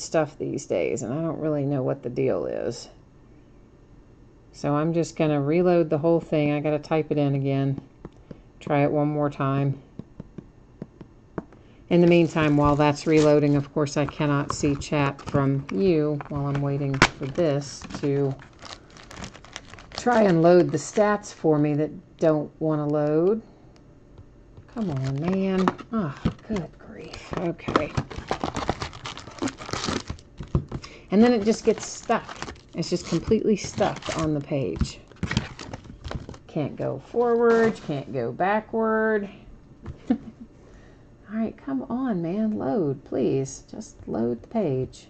stuff these days, and I don't really know what the deal is. So I'm just going to reload the whole thing. I got to type it in again. Try it one more time. In the meantime, while that's reloading, of course, I cannot see chat from you while I'm waiting for this to try and load the stats for me that don't want to load. Come on, man. Oh, good grief. Okay. And then it just gets stuck. It's just completely stuck on the page. Can't go forward, can't go backward. All right, come on, man. Load, please. Just load the page.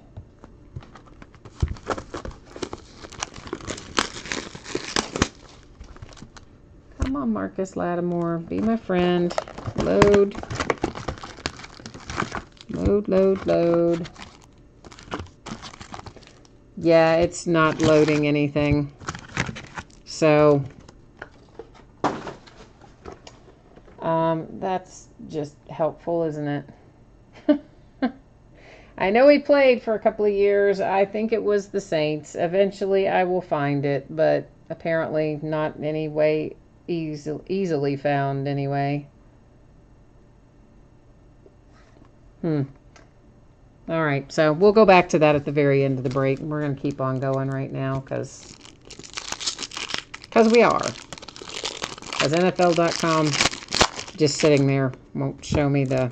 Come on, Marcus Lattimore. Be my friend. Load. Load, load, load. Yeah, it's not loading anything. So, that's just helpful, isn't it? I know he played for a couple of years. I think it was the Saints. Eventually, I will find it, but apparently not in any way easily found anyway. All right, so we'll go back to that at the very end of the break. We're going to keep on going right now because we are. Because NFL.com just sitting there won't show me the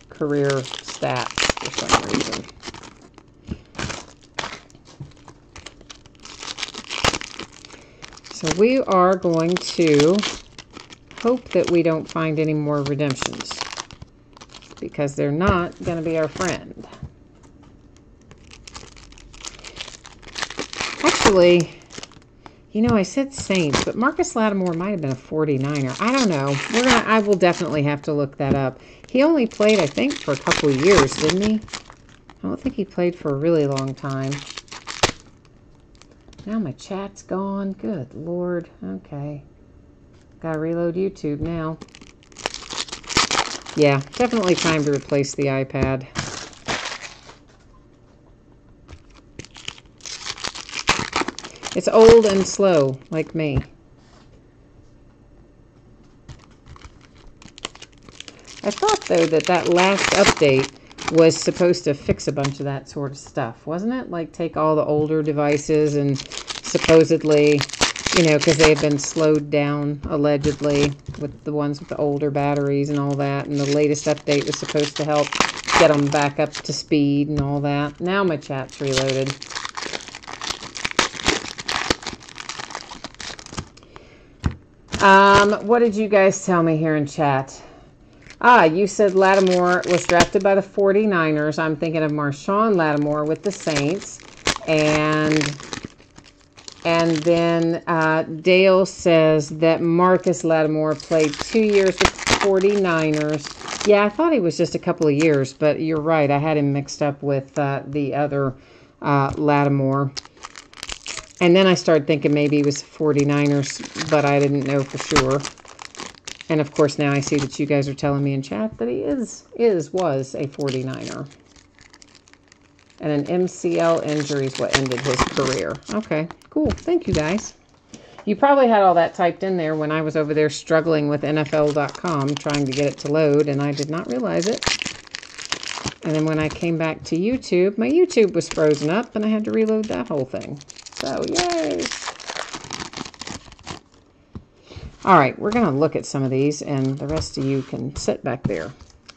career stats for some reason. So we are going to hope that we don't find any more redemptions because they're not going to be our friend. Actually, you know, I said Saints, but Marcus Lattimore might have been a 49er. I don't know. I will definitely have to look that up. He only played, I think, for a couple of years, didn't he? I don't think he played for a really long time. Now my chat's gone. Good Lord. Okay. Gotta reload YouTube now. Yeah, definitely time to replace the iPad. It's old and slow, like me. I thought, though, that last update was supposed to fix a bunch of that sort of stuff, wasn't it? Like, take all the older devices and supposedly, you know, because they had been slowed down, allegedly, with the ones with the older batteries and all that. And the latest update was supposed to help get them back up to speed and all that. Now my chat's reloaded. What did you guys tell me here in chat? You said Lattimore was drafted by the 49ers. I'm thinking of Marshawn Lattimore with the Saints. And then Dale says that Marcus Lattimore played 2 years with the 49ers. Yeah, I thought he was just a couple of years, but you're right. I had him mixed up with the other Lattimore. And then I started thinking maybe he was 49ers, but I didn't know for sure. And of course, now I see that you guys are telling me in chat that he was a 49er. And an MCL injury is what ended his career. Okay, cool. Thank you, guys. You probably had all that typed in there when I was over there struggling with NFL.com, trying to get it to load, and I did not realize it. And then when I came back to YouTube, my YouTube was frozen up, and I had to reload that whole thing. So, yay! All right, we're going to look at some of these, and the rest of you can sit back there.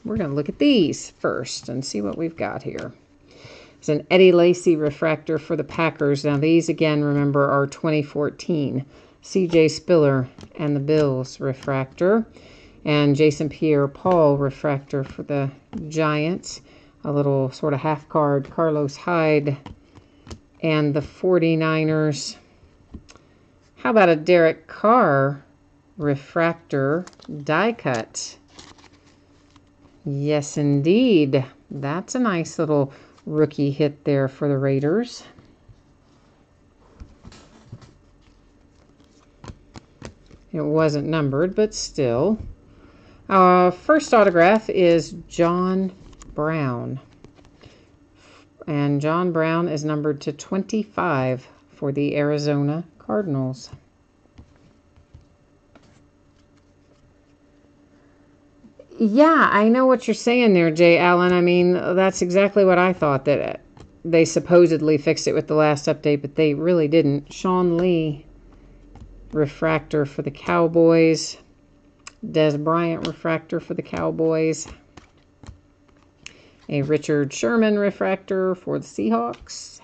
We're going to look at these first and see what we've got here. It's an Eddie Lacy refractor for the Packers. Now, these, again, remember, are 2014. C.J. Spiller and the Bills refractor. And Jason Pierre-Paul refractor for the Giants. A little sort of half card, Carlos Hyde and the 49ers. How about a Derek Carr refractor die cut? Yes, indeed. That's a nice little rookie hit there for the Raiders. It wasn't numbered, but still. First autograph is John Brown. And John Brown is numbered to 25 for the Arizona Cardinals. Yeah, I know what you're saying there, Jay Allen. I mean, that's exactly what I thought, that they supposedly fixed it with the last update, but they really didn't. Sean Lee refractor for the Cowboys. Des Bryant refractor for the Cowboys. A Richard Sherman refractor for the Seahawks.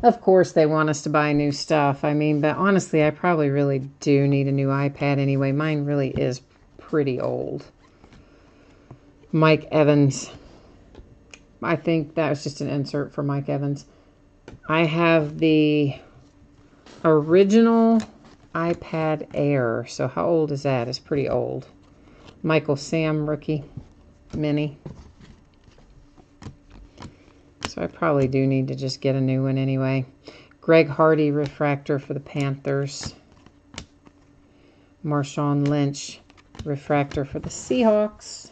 Of course, they want us to buy new stuff. I mean, but honestly, I probably really do need a new iPad anyway. Mine really is pretty old. Mike Evans. I think that was just an insert for Mike Evans. I have the original iPad Air. So how old is that? It's pretty old. Michael Sam rookie mini. So I probably do need to just get a new one anyway. Greg Hardy refractor for the Panthers. Marshawn Lynch refractor for the Seahawks.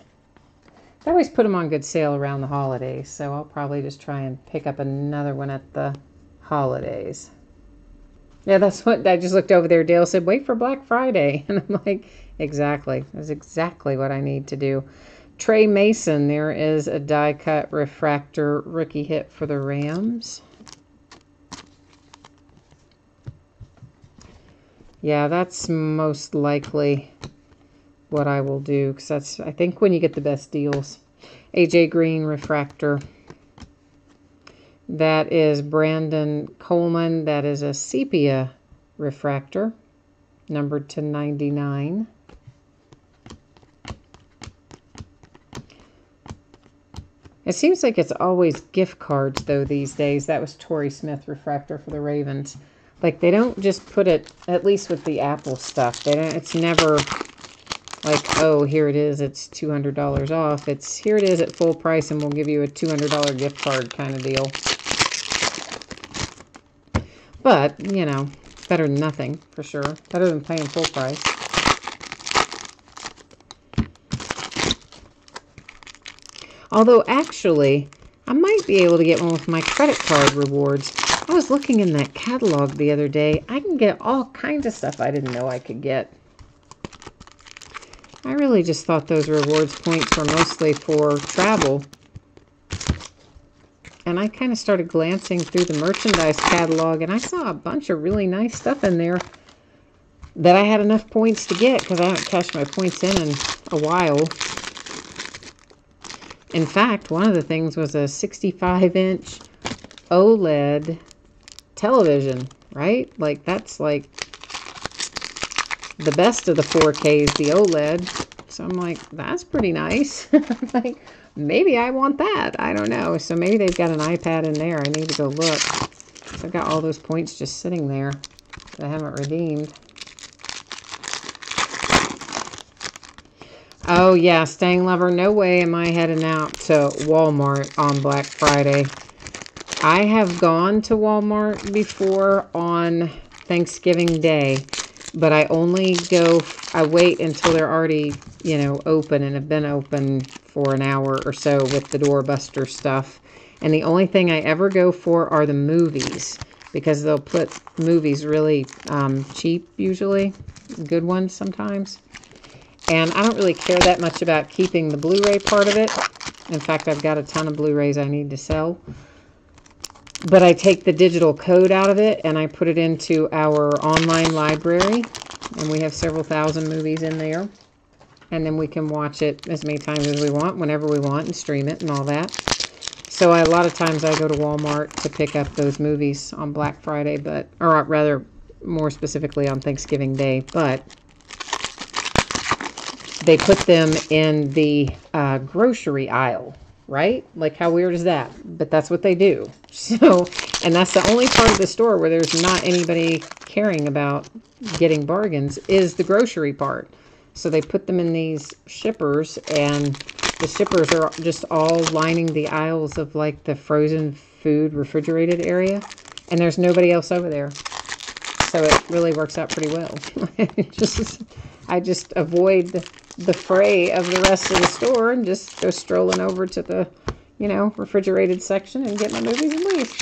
I always put them on good sale around the holidays, so I'll probably just try and pick up another one at the holidays. Yeah, that's what I just looked over there. Dale said, wait for Black Friday. And I'm like, exactly. That's exactly what I need to do. Trey Mason, there is a die-cut refractor rookie hit for the Rams. Yeah, that's most likely what I will do, because that's, I think, when you get the best deals. AJ Green refractor. That is Brandon Coleman. That is a sepia refractor, numbered to 99. It seems like it's always gift cards, though, these days. That was Torrey Smith refractor for the Ravens. Like, they don't just put it, at least with the Apple stuff, they don't, it's never like, oh, here it is, it's $200 off. It's, here it is at full price, and we'll give you a $200 gift card kind of deal. But, you know, better than nothing, for sure. Better than paying full price. Although, actually, I might be able to get one with my credit card rewards. I was looking in that catalog the other day. I can get all kinds of stuff I didn't know I could get. I really just thought those rewards points were mostly for travel. And I kind of started glancing through the merchandise catalog, and I saw a bunch of really nice stuff in there that I had enough points to get, because I haven't cashed my points in a while. In fact, one of the things was a 65-inch OLED television, right? Like, that's like the best of the 4Ks, the OLED. So I'm like, that's pretty nice. Like, maybe I want that. I don't know. So maybe they've got an iPad in there. I need to go look. So I've got all those points just sitting there that I haven't redeemed. Oh, yeah, Staying Lover. No way am I heading out to Walmart on Black Friday. I have gone to Walmart before on Thanksgiving Day, but I only go, I wait until they're already, you know, open and have been open for an hour or so with the doorbuster stuff. And the only thing I ever go for are the movies, because they'll put movies really cheap usually, good ones sometimes. And I don't really care that much about keeping the Blu-ray part of it. In fact, I've got a ton of Blu-rays I need to sell. But I take the digital code out of it and I put it into our online library. And we have several thousand movies in there. And then we can watch it as many times as we want, whenever we want, and stream it and all that. So a lot of times I go to Walmart to pick up those movies on Black Friday, or rather, more specifically on Thanksgiving Day. But they put them in the grocery aisle, right? Like, how weird is that? But that's what they do. So, and that's the only part of the store where there's not anybody caring about getting bargains, is the grocery part. So they put them in these shippers, and the shippers are just all lining the aisles of like the frozen food refrigerated area, and there's nobody else over there. So it really works out pretty well. I just avoid the fray of the rest of the store and just go strolling over to the, you know, refrigerated section and get my movies and leave.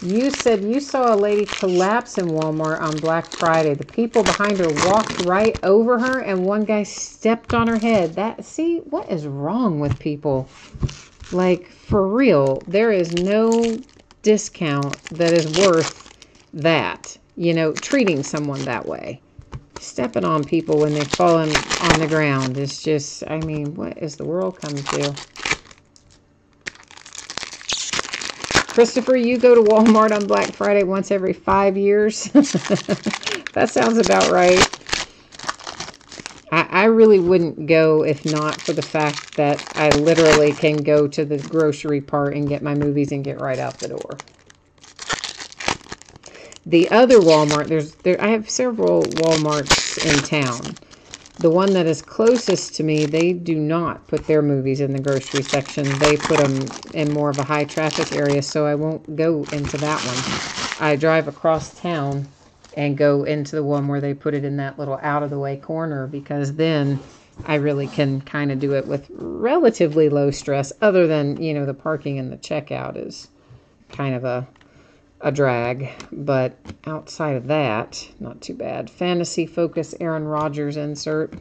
You said you saw a lady collapse in Walmart on Black Friday. The people behind her walked right over her and one guy stepped on her head. See, what is wrong with people? Like, for real, there is no discount that is worth that. You know, treating someone that way. Stepping on people when they've fallen on the ground is just, I mean, what is the world coming to? Christopher, you go to Walmart on Black Friday once every 5 years. That sounds about right. I really wouldn't go if not for the fact that I literally can go to the grocery part and get my movies and get right out the door. The other Walmart, I have several Walmarts in town. The one that is closest to me, they do not put their movies in the grocery section. They put them in more of a high traffic area, so I won't go into that one. I drive across town and go into the one where they put it in that little out of the way corner, because then I really can kind of do it with relatively low stress, other than, you know, the parking and the checkout is kind of a drag, but outside of that, not too bad. Fantasy Focus Aaron Rodgers insert.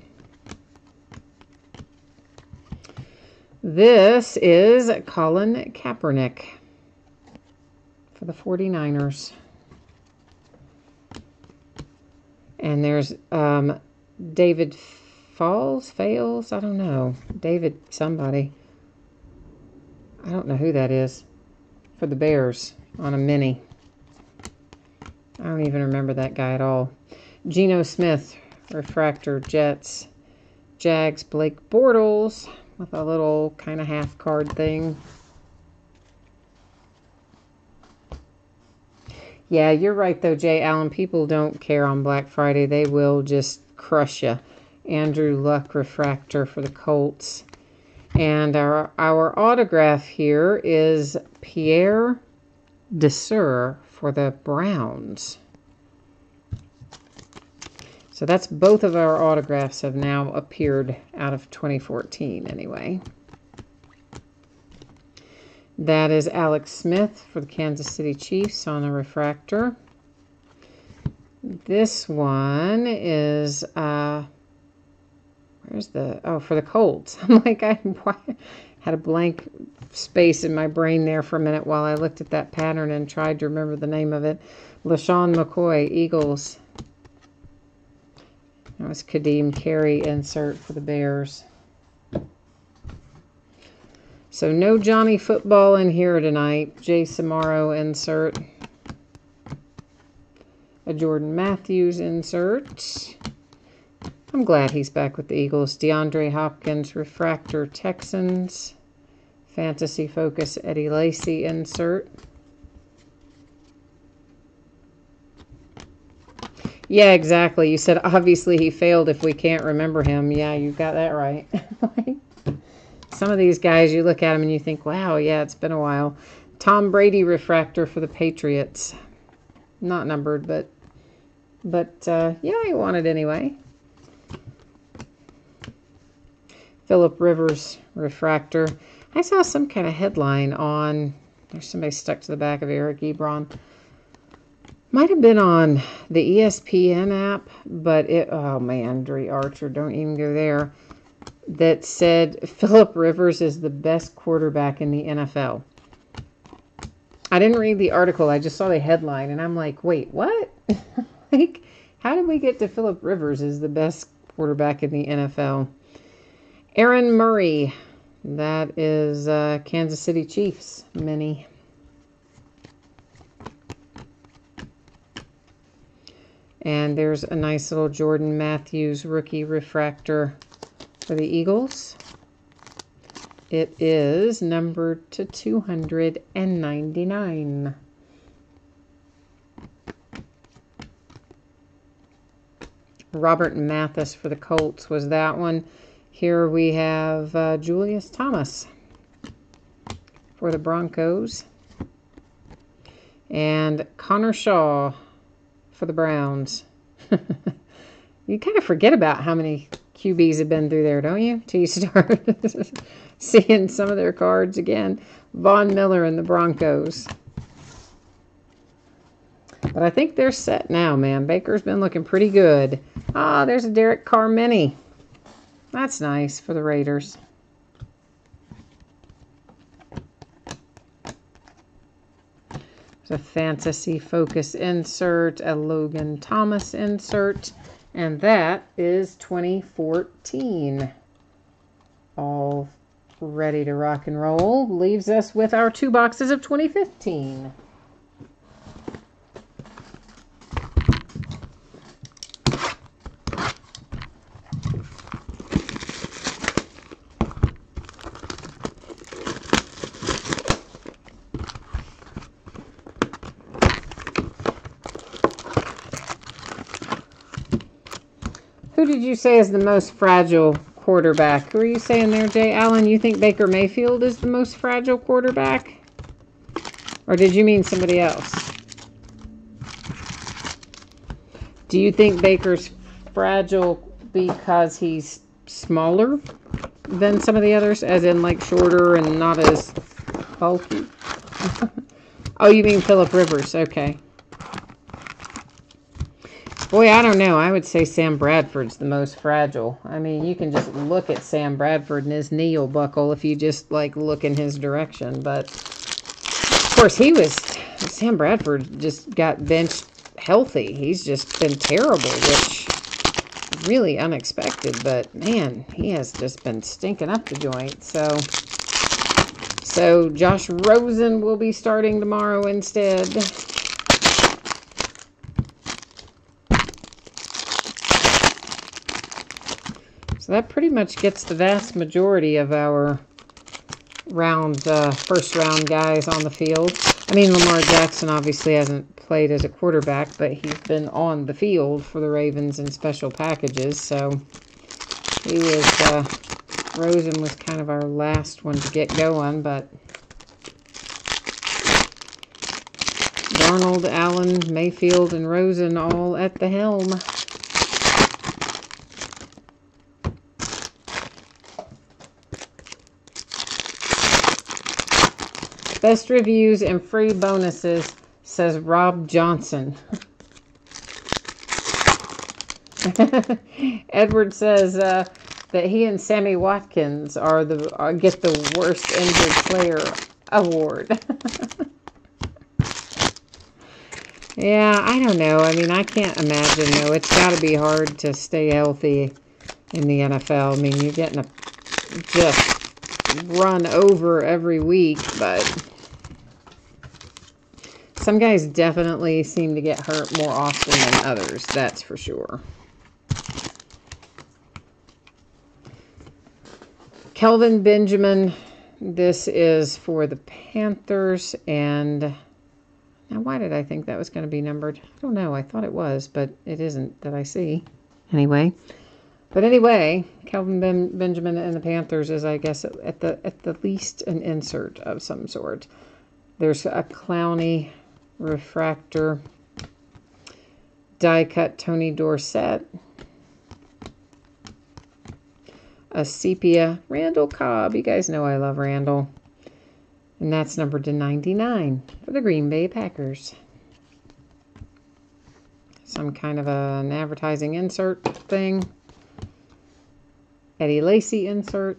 This is Colin Kaepernick for the 49ers. And there's David Fales, I don't know. David somebody. I don't know who that is. For the Bears on a mini. I don't even remember that guy at all. Geno Smith, refractor, Jets. Jags, Blake Bortles with a little kind of half card thing. Yeah, you're right though, Jay Allen. People don't care on Black Friday. They will just crush you. Andrew Luck, refractor for the Colts. And our autograph here is Pierre Desir for the Browns. So that's both of our autographs have now appeared out of 2014 anyway. That is Alex Smith for the Kansas City Chiefs on a refractor. This one is, where's the, oh, for the Colts. I'm like, I had a blank space in my brain there for a minute while I looked at that pattern and tried to remember the name of it. LaShawn McCoy, Eagles. That was Kadeem Carey insert for the Bears. So no Johnny Football in here tonight. Jay Samaro insert. A Jordan Matthews insert. I'm glad he's back with the Eagles. DeAndre Hopkins, refractor, Texans. Fantasy Focus, Eddie Lacy insert. Yeah, exactly. You said obviously he failed if we can't remember him. Yeah, you got that right. Some of these guys, you look at them and you think, wow, yeah, it's been a while. Tom Brady, refractor for the Patriots. Not numbered, but yeah, he won it anyway. Phillip Rivers, refractor. I saw some kind of headline on, there's somebody stuck to the back of Eric Ebron. Might have been on the ESPN app, but oh man, Dre Archer, don't even go there. That said Phillip Rivers is the best quarterback in the NFL. I didn't read the article, I just saw the headline, and I'm like, wait, what? Like, how did we get to Phillip Rivers is the best quarterback in the NFL? Aaron Murray, that is Kansas City Chiefs mini. And there's a nice little Jordan Matthews rookie refractor for the Eagles. It is numbered to 299. Robert Mathis for the Colts was that one. Here we have Julius Thomas for the Broncos. And Connor Shaw for the Browns. You kind of forget about how many QBs have been through there, don't you? Till you start seeing some of their cards again. Von Miller and the Broncos. But I think they're set now, man. Baker's been looking pretty good. Ah, there's a Derek Carr mini. That's nice for the Raiders. There's a Fantasy Focus insert, a Logan Thomas insert, and that is 2014. All ready to rock and roll. Leaves us with our 2 boxes of 2015. Who did you say is the most fragile quarterback? Who are you saying there, Jay Allen? You think Baker Mayfield is the most fragile quarterback? Or did you mean somebody else? Do you think Baker's fragile because he's smaller than some of the others? As in, like, shorter and not as bulky? Oh, you mean Phillip Rivers. Okay. Boy, I don't know. I would say Sam Bradford's the most fragile. I mean, you can just look at Sam Bradford and his knee will buckle if you just, like, look in his direction. But, of course, Sam Bradford just got benched healthy. He's just been terrible, which is really unexpected. But, man, he has just been stinking up the joint. So Josh Rosen will be starting tomorrow instead. So that pretty much gets the vast majority of our first round guys on the field. I mean, Lamar Jackson obviously hasn't played as a quarterback, but he's been on the field for the Ravens in special packages. So Rosen was kind of our last one to get going, but Darnold, Allen, Mayfield, and Rosen all at the helm. Best reviews and free bonuses, says Rob Johnson. Edward says that he and Sammy Watkins get the worst injured player award. Yeah, I don't know. I mean, I can't imagine, though. It's got to be hard to stay healthy in the NFL. I mean, you're getting just run over every week, but some guys definitely seem to get hurt more often than others, that's for sure. Kelvin Benjamin, this is for the Panthers, and now why did I think that was going to be numbered? I don't know, I thought it was, but it isn't that I see. Anyway, Kelvin Benjamin and the Panthers is, I guess, at the least an insert of some sort. There's a Clowney refractor, die cut Tony Dorsett, a sepia Randall Cobb. You guys know I love Randall, and that's numbered to 99 for the Green Bay Packers. Some kind of an advertising insert thing. Eddie Lacy insert.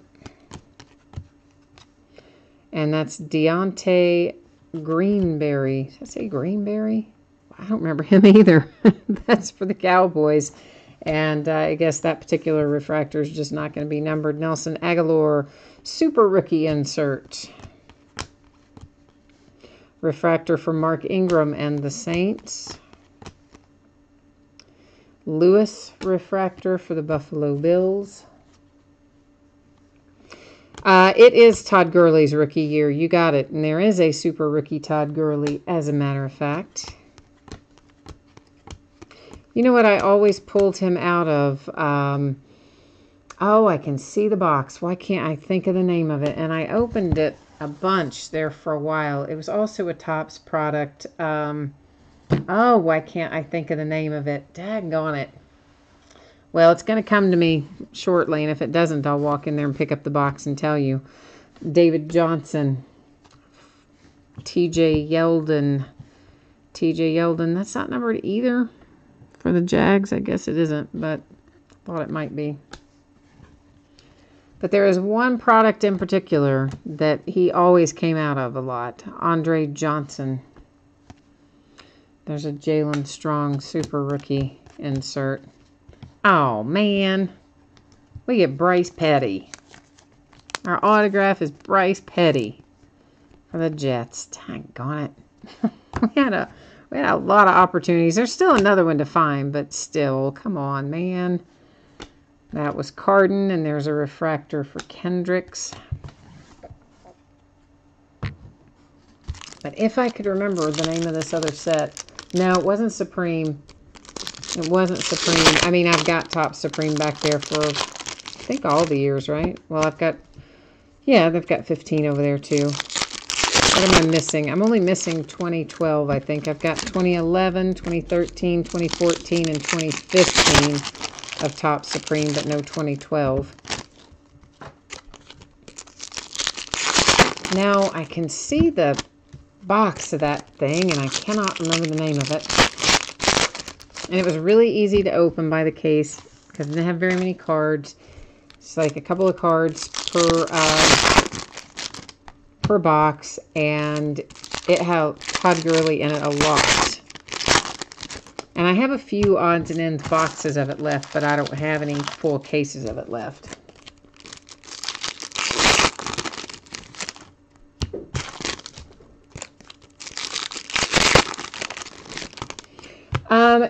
And that's Deontay Greenberry. Did I say Greenberry? I don't remember him either. That's for the Cowboys. And I guess that particular refractor is just not going to be numbered. Nelson Aguilar, super rookie insert. Refractor for Mark Ingram and the Saints. Lewis refractor for the Buffalo Bills. It is Todd Gurley's rookie year. You got it. And there is a super rookie Todd Gurley, as a matter of fact. You know what I always pulled him out of? Oh, I can see the box. Why can't I think of the name of it? And I opened it a bunch there for a while. It was also a Topps product. Oh, why can't I think of the name of it? Daggone it. Well, it's going to come to me shortly, and if it doesn't, I'll walk in there and pick up the box and tell you. David Johnson, TJ Yeldon, TJ Yeldon. That's not numbered either for the Jags. I guess it isn't, but thought it might be. But there is one product in particular that he always came out of a lot. Andre Johnson. There's a Jalen Strong super rookie insert. Oh, man. We get Bryce Petty. Our autograph is Bryce Petty for the Jets. Daggone it. we had a lot of opportunities. There's still another one to find, but still, come on, man. That was Carden, and there's a refractor for Kendricks. But if I could remember the name of this other set. No, it wasn't Supreme. It wasn't Supreme. I mean, I've got Top Supreme back there for, I think, all the years, right? Well, I've got, yeah, they've got 15 over there, too. What am I missing? I'm only missing 2012, I think. I've got 2011, 2013, 2014, and 2015 of Top Supreme, but no 2012. Now, I can see the box of that thing, and I cannot remember the name of it. And it was really easy to open by the case, because it didn't have very many cards. It's like a couple of cards per box, and it had Todd Gurley in it a lot. And I have a few odds and ends boxes of it left, but I don't have any full cases of it left.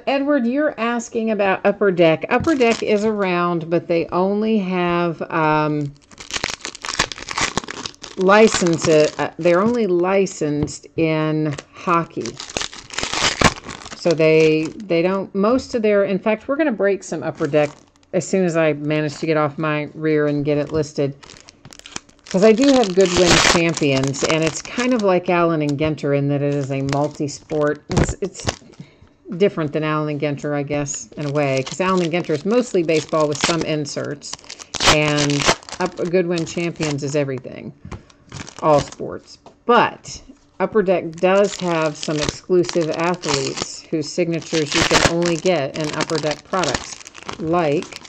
Edward, you're asking about Upper Deck. Upper Deck is around, but they only have licenses. They're only licensed in hockey. So they don't, most of their, in fact, we're going to break some Upper Deck as soon as I manage to get off my rear and get it listed. Because I do have Goodwin Champions, and it's kind of like Allen and Ginter in that it is a multi-sport. It's different than Allen and Ginter, I guess, in a way. Because Allen and Ginter is mostly baseball with some inserts. And Goodwin Champions is everything. All sports. But Upper Deck does have some exclusive athletes whose signatures you can only get in Upper Deck products. Like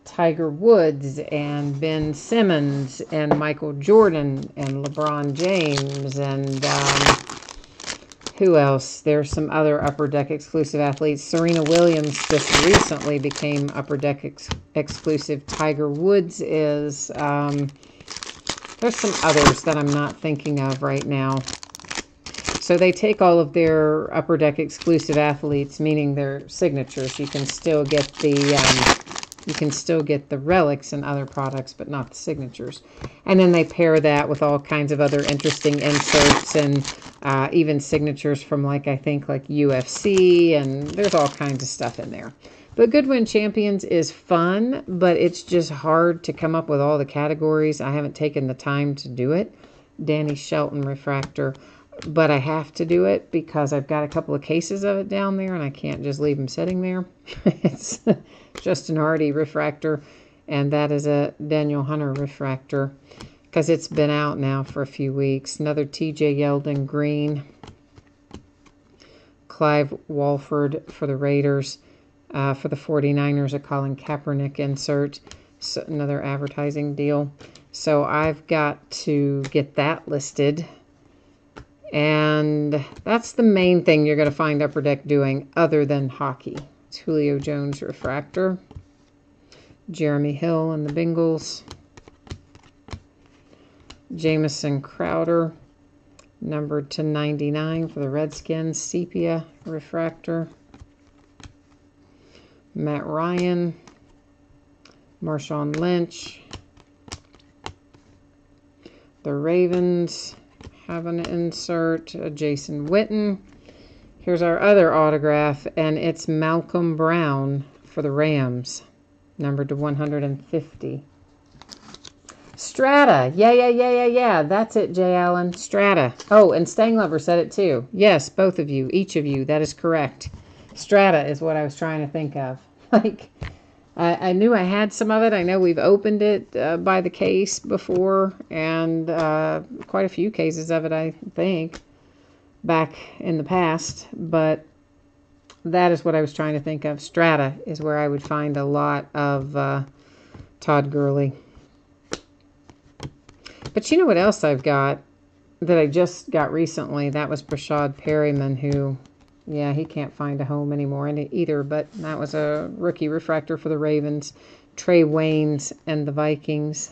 Tiger Woods and Ben Simmons and Michael Jordan and LeBron James and who else? There's some other Upper Deck exclusive athletes. Serena Williams just recently became Upper Deck exclusive. Tiger Woods is. There's some others that I'm not thinking of right now. So they take all of their Upper Deck exclusive athletes, meaning their signatures. You can still get the relics and other products, but not the signatures. And then they pair that with all kinds of other interesting inserts and even signatures from, like, I think, like UFC, and there's all kinds of stuff in there. But Goodwin Champions is fun, but it's just hard to come up with all the categories. I haven't taken the time to do it. Danny Shelton refractor. But I have to do it because I've got a couple of cases of it down there, and I can't just leave them sitting there. It's Justin Hardy refractor, and that is a Daniel Hunter refractor because it's been out now for a few weeks. Another TJ Yeldon green. Clive Walford for the Raiders. For the 49ers, a Colin Kaepernick insert. So another advertising deal. So I've got to get that listed. And that's the main thing you're going to find Upper Deck doing other than hockey. It's Julio Jones refractor. Jeremy Hill and the Bengals. Jamison Crowder, numbered to 99 for the Redskins. Sepia refractor. Matt Ryan. Marshawn Lynch. The Ravens have an insert. Jason Witten. Here's our other autograph, and it's Malcolm Brown for the Rams, numbered to 150. Strata. Yeah. That's it, Jay Allen. Strata. Oh, and Stanglover said it too. Yes, both of you, each of you. That is correct. Strata is what I was trying to think of. Like, I knew I had some of it. I know we've opened it by the case before, and quite a few cases of it, I think. back in the past, but that is what I was trying to think of. Strata is where I would find a lot of Todd Gurley. But you know what else I've got that I just got recently? That was Brashad Perryman, who, yeah, he can't find a home anymore either, but that was a rookie refractor for the Ravens. Trey Waynes and the Vikings.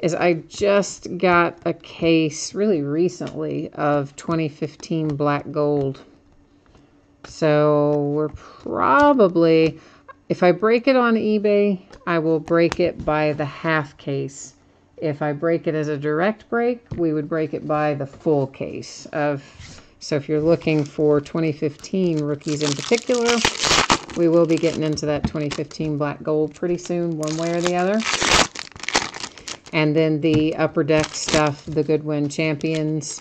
I just got a case really recently of 2015 black gold. So we're probably, if I break it on eBay, I will break it by the half case. If I break it as a direct break, we would break it by the full case of. So if you're looking for 2015 rookies in particular, we will be getting into that 2015 black gold pretty soon, one way or the other. And then the upper deck stuff, the Goodwin Champions,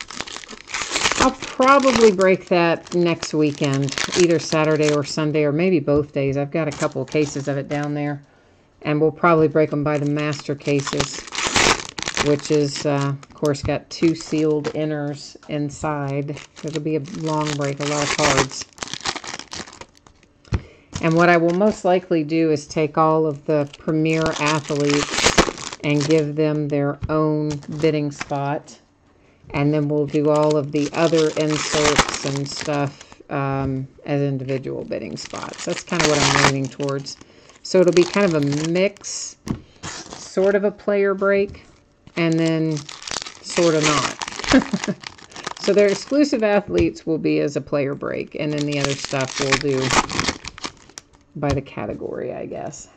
I'll probably break that next weekend, either Saturday or Sunday, or maybe both days. I've got a couple of cases of it down there. And we'll probably break them by the master cases, which is, of course, got 2 sealed inners inside. It'll be a long break, a lot of cards. And what I will most likely do is take all of the premier athletes and give them their own bidding spot. And then we'll do all of the other inserts and stuff as individual bidding spots. That's kind of what I'm leaning towards. So it'll be kind of a mix, sort of a player break, and then sort of not. So their exclusive athletes will be as a player break, and then the other stuff we'll do by the category, I guess.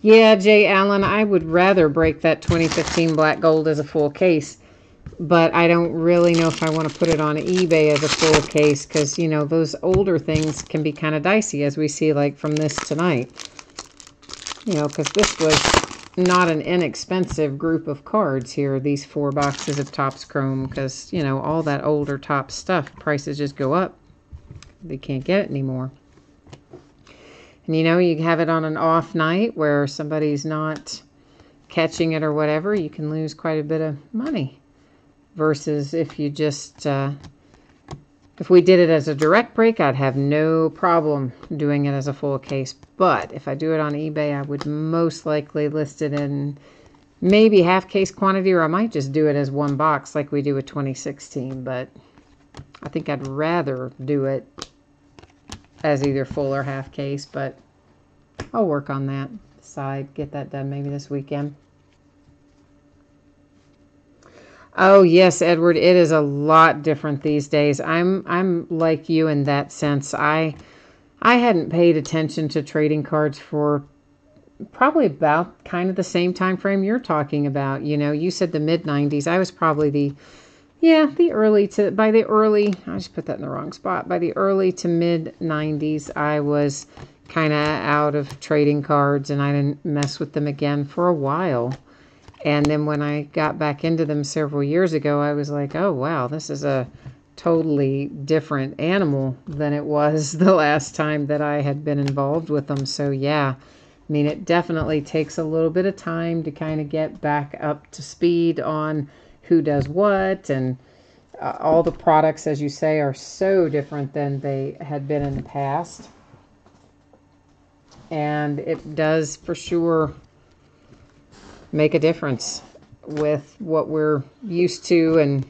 Yeah, Jay Allen, I would rather break that 2015 black gold as a full case, but I don't really know if I want to put it on eBay as a full case because, you know, those older things can be kind of dicey, as we see like from this tonight. You know, because this was not an inexpensive group of cards here, these 4 boxes of Topps Chrome, because, you know, all that older Topps stuff, prices just go up. They can't get it anymore. And, you know, you have it on an off night where somebody's not catching it or whatever, you can lose quite a bit of money. Versus if you just, if we did it as a direct break, I'd have no problem doing it as a full case. But if I do it on eBay, I would most likely list it in maybe half case quantity, or I might just do it as 1 box like we do with 2016. But I think I'd rather do it as either full or half case, but I'll work on that side, get that done maybe this weekend. Oh yes, Edward, it is a lot different these days. I'm like you in that sense. I hadn't paid attention to trading cards for probably about kind of the same time frame you're talking about. You know, you said the mid 90s. I was probably I just put that in the wrong spot. By the early to mid 90s, I was kind of out of trading cards, and I didn't mess with them again for a while. And then when I got back into them several years ago, I was like, oh, wow, this is a totally different animal than it was the last time that I had been involved with them. So, yeah, I mean, it definitely takes a little bit of time to kind of get back up to speed on who does what, and all the products, as you say, are so different than they had been in the past. And it does for sure make a difference with what we're used to and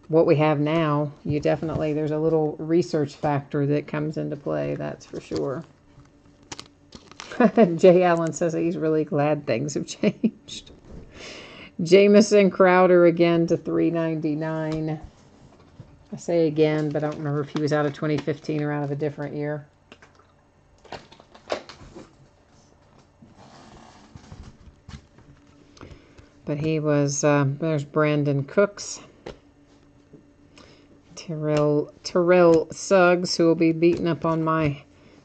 what we have now. There's a little research factor that comes into play, that's for sure. Jay Allen says he's really glad things have changed. Jamison Crowder again to $3.99. I say again, but I don't remember if he was out of 2015 or out of a different year. But he was, there's Brandon Cooks. Terrell Suggs, who will be beating up on my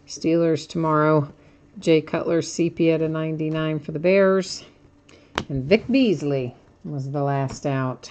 Steelers tomorrow. Jay Cutler Sepia to 99 for the Bears. And Vic Beasley was the last out.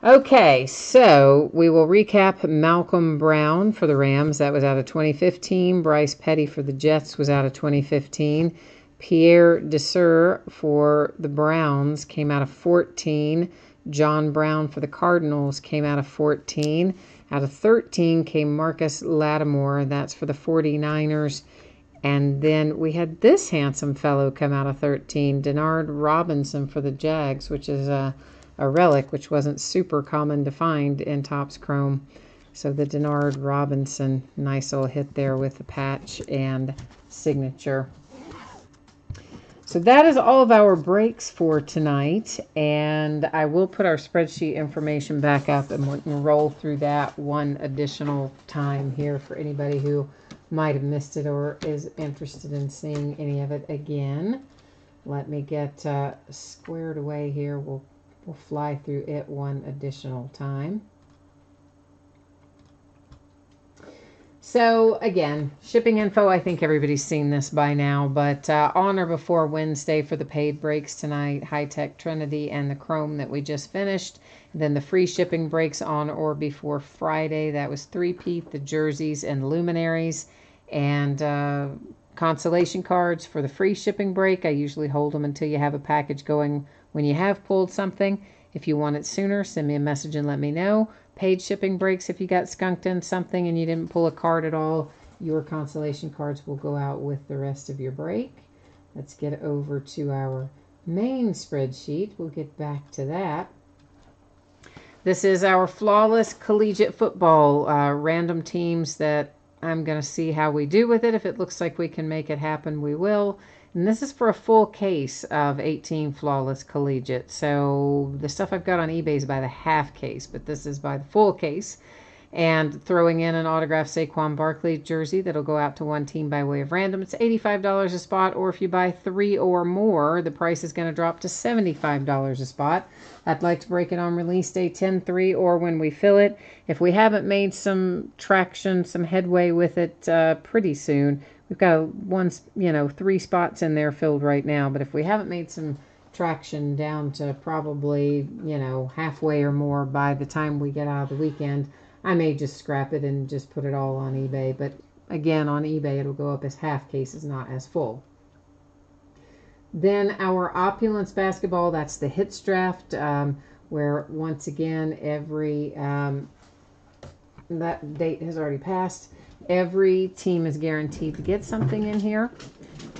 Okay, so we will recap Malcolm Brown for the Rams. That was out of 2015. Bryce Petty for the Jets was out of 2015. Pierre Desir for the Browns came out of 14. John Brown for the Cardinals came out of 14. Out of 13 came Marcus Lattimore. That's for the 49ers. And then we had this handsome fellow come out of 13, Denard Robinson for the Jags, which is a relic, which wasn't super common to find in Topps Chrome. So the Denard Robinson, nice little hit there with the patch and signature. So that is all of our breaks for tonight, and I will put our spreadsheet information back up, and we can roll through that one additional time here for anybody who might have missed it or is interested in seeing any of it again. Let me get squared away here. We'll fly through it one additional time. So again, shipping info, I think everybody's seen this by now, but on or before Wednesday for the paid breaks tonight, High-Tech Trinity and the Chrome that we just finished. And then the free shipping breaks on or before Friday. That was Three-peat, the jerseys, and Luminaries. And consolation cards for the free shipping break. I usually hold them until you have a package going when you have pulled something. If you want it sooner, send me a message and let me know. Paid shipping breaks, if you got skunked in something and you didn't pull a card at all, your consolation cards will go out with the rest of your break. Let's get over to our main spreadsheet. We'll get back to that. This is our flawless collegiate football random teams that I'm going to see how we do with it. If it looks like we can make it happen, we will. And this is for a full case of 18 flawless collegiate. So the stuff I've got on eBay is by the half case, but this is by the full case. And throwing in an autographed Saquon Barkley jersey that'll go out to one team by way of random. It's $85 a spot, or if you buy 3 or more, the price is going to drop to $75 a spot. I'd like to break it on release day 10/3 or when we fill it. If we haven't made some traction, some headway with it pretty soon, we've got 3 spots in there filled right now. But if we haven't made some traction down to probably, halfway or more by the time we get out of the weekend, I may just scrap it and just put it all on eBay. But again, on eBay, it'll go up as half cases, not as full. Then our Opulence basketball, that's the hits draft, where once again, that date has already passed. Every team is guaranteed to get something in here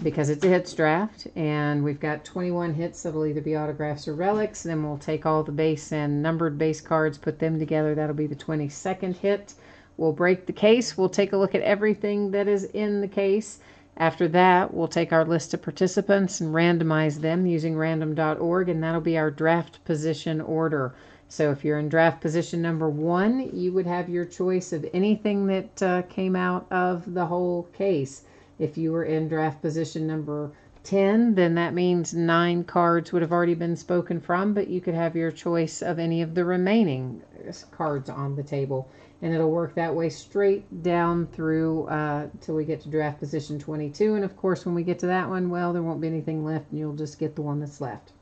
because it's a hits draft, and we've got 21 hits that'll either be autographs or relics. Then we'll take all the base and numbered base cards, put them together. That'll be the 22nd hit. We'll break the case. We'll take a look at everything that is in the case. After that, we'll take our list of participants and randomize them using random.org, and that'll be our draft position order. So if you're in draft position number 1, you would have your choice of anything that came out of the whole case. If you were in draft position number 10, then that means 9 cards would have already been spoken from, but you could have your choice of any of the remaining cards on the table. And it'll work that way straight down through till we get to draft position 22. And of course, when we get to that one, well, there won't be anything left, and you'll just get the one that's left.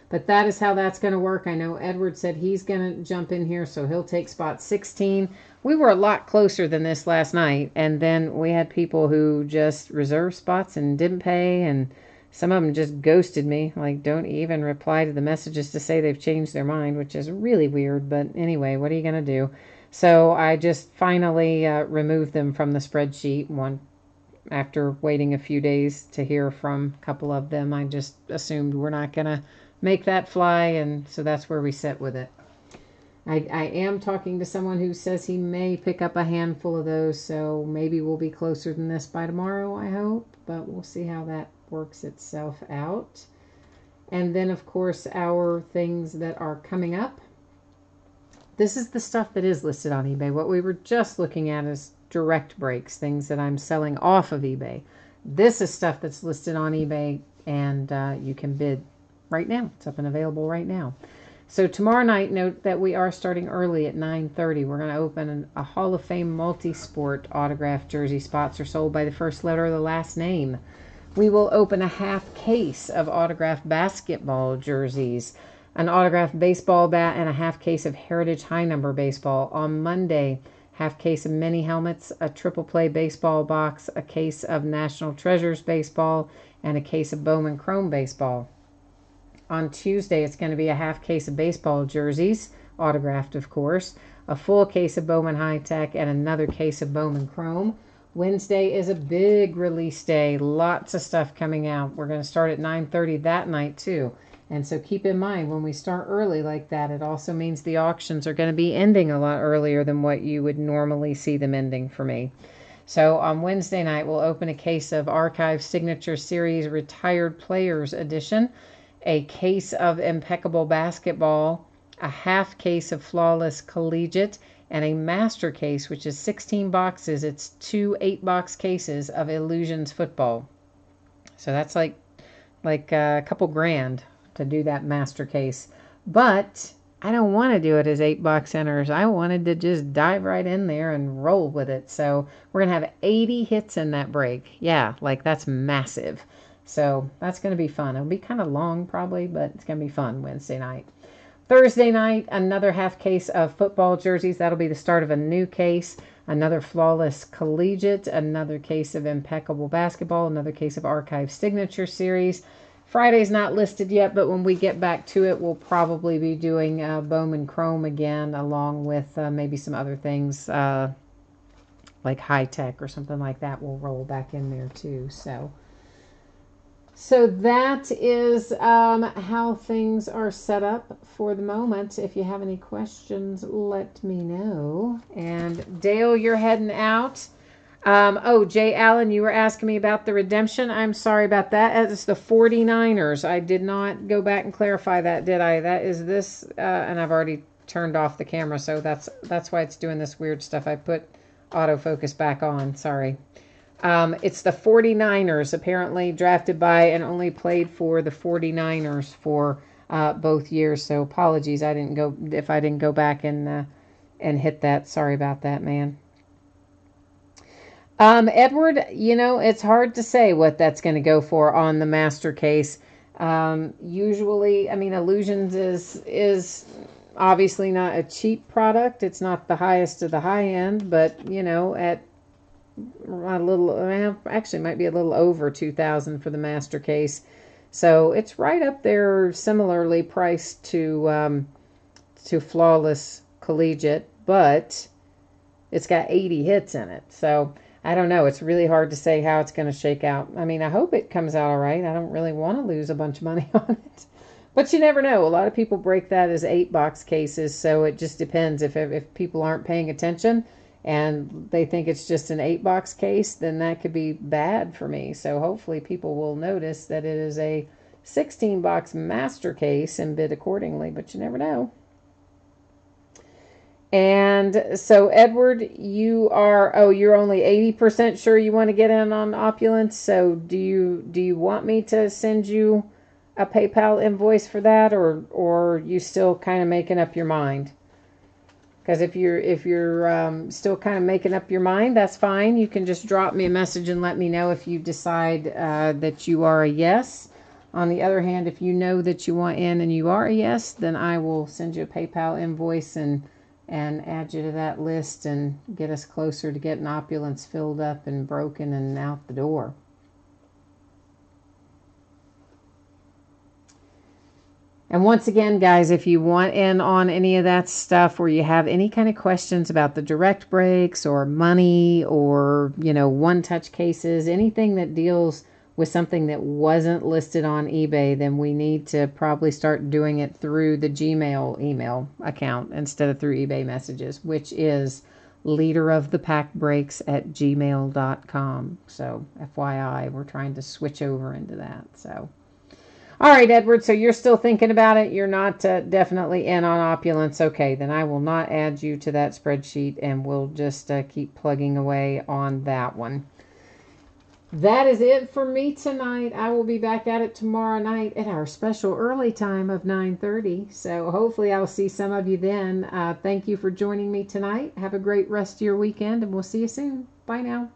But that is how that's going to work. I know Edward said he's going to jump in here, so he'll take spot 16. We were a lot closer than this last night, and then we had people who just reserved spots and didn't pay, and some of them just ghosted me, like don't even reply to the messages to say they've changed their mind, which is really weird. But anyway, what are you going to do? So I just finally removed them from the spreadsheet. After waiting a few days to hear from a couple of them, I just assumed we're not going to make that fly, and so that's where we sit with it. I am talking to someone who says he may pick up a handful of those, so maybe we'll be closer than this by tomorrow, I hope, but we'll see how that works itself out. And then, of course, our things that are coming up. This is the stuff that is listed on eBay. What we were just looking at is direct breaks, things that I'm selling off of eBay. This is stuff that's listed on eBay, and you can bid right now. It's up and available right now. So tomorrow night, note that we are starting early at 9:30. We're going to open a Hall of Fame multi-sport autographed jersey. Spots are sold by the first letter of the last name. We will open a half case of autographed basketball jerseys. an autographed baseball bat, and a half case of Heritage High Number baseball. On Monday, half case of mini helmets, a triple play baseball box, a case of National Treasures baseball, and a case of Bowman Chrome baseball. On Tuesday, it's going to be a half case of baseball jerseys, autographed, of course, a full case of Bowman High Tech, and another case of Bowman Chrome. Wednesday is a big release day. Lots of stuff coming out. We're going to start at 9:30 that night, too. And so keep in mind, when we start early like that, it also means the auctions are going to be ending a lot earlier than what you would normally see them ending for me. So on Wednesday night, we'll open a case of Archive Signature Series Retired Players Edition, a case of Impeccable Basketball, a half case of Flawless Collegiate, and a master case, which is 16 boxes. It's 2 8-box cases of Illusions Football. So that's like a couple grand to do that master case. But I don't want to do it as 8-box centers. I wanted to just dive right in there and roll with it. So we're going to have 80 hits in that break. Yeah, like that's massive. So that's going to be fun. It'll be kind of long probably, but it's going to be fun Wednesday night. Thursday night, another half case of football jerseys. That'll be the start of a new case. Another Flawless Collegiate, another case of Impeccable Basketball, another case of Archive Signature Series. Friday's not listed yet, but when we get back to it, we'll probably be doing Bowman Chrome again, along with maybe some other things like High Tech or something like that. We'll roll back in there too. So that is how things are set up for the moment. If you have any questions, let me know. And Dale, you're heading out. Jay Allen, you were asking me about the redemption. I'm sorry about that. It's the 49ers. I did not go back and clarify that, did I? That is this, and I've already turned off the camera, so that's why it's doing this weird stuff. I put autofocus back on. Sorry. It's the 49ers, apparently drafted by and only played for the 49ers for both years. So apologies, if I didn't go back and hit that. Sorry about that, man. Edward, it's hard to say what that's going to go for on the master case. Usually, Illusions is obviously not a cheap product. It's not the highest of the high end, but at a little, actually might be a little over $2,000 for the master case. So it's right up there, similarly priced to Flawless Collegiate, but it's got 80 hits in it. So I don't know. It's really hard to say how it's going to shake out. I hope it comes out all right. I don't really want to lose a bunch of money on it. But you never know. A lot of people break that as 8-box cases, so it just depends. If people aren't paying attention and they think it's just an 8-box case, then that could be bad for me. So hopefully people will notice that it is a 16-box master case and bid accordingly, but you never know. And so, Edward, you're only 80% sure you want to get in on Opulence. So do you want me to send you a PayPal invoice for that, or you still kind of making up your mind? Because if you're still kind of making up your mind, that's fine. You can just drop me a message and let me know if you decide that you are a yes. On the other hand, if you know that you want in and you are a yes, then I will send you a PayPal invoice and add you to that list and get us closer to getting Opulence filled up and broken and out the door. And once again, guys, if you want in on any of that stuff, or you have any kind of questions about the direct breaks or money or, one-touch cases, anything that deals with something that wasn't listed on eBay, then we need to probably start doing it through the Gmail email account instead of through eBay messages, which is leaderofthepackbreaks@gmail.com. So FYI, we're trying to switch over into that. So, all right, Edward, so you're still thinking about it. You're not definitely in on Opulence. Okay, then I will not add you to that spreadsheet, and we'll just keep plugging away on that one. That is it for me tonight. I will be back at it tomorrow night at our special early time of 9:30. So hopefully I'll see some of you then. Thank you for joining me tonight. Have a great rest of your weekend, and we'll see you soon. Bye now.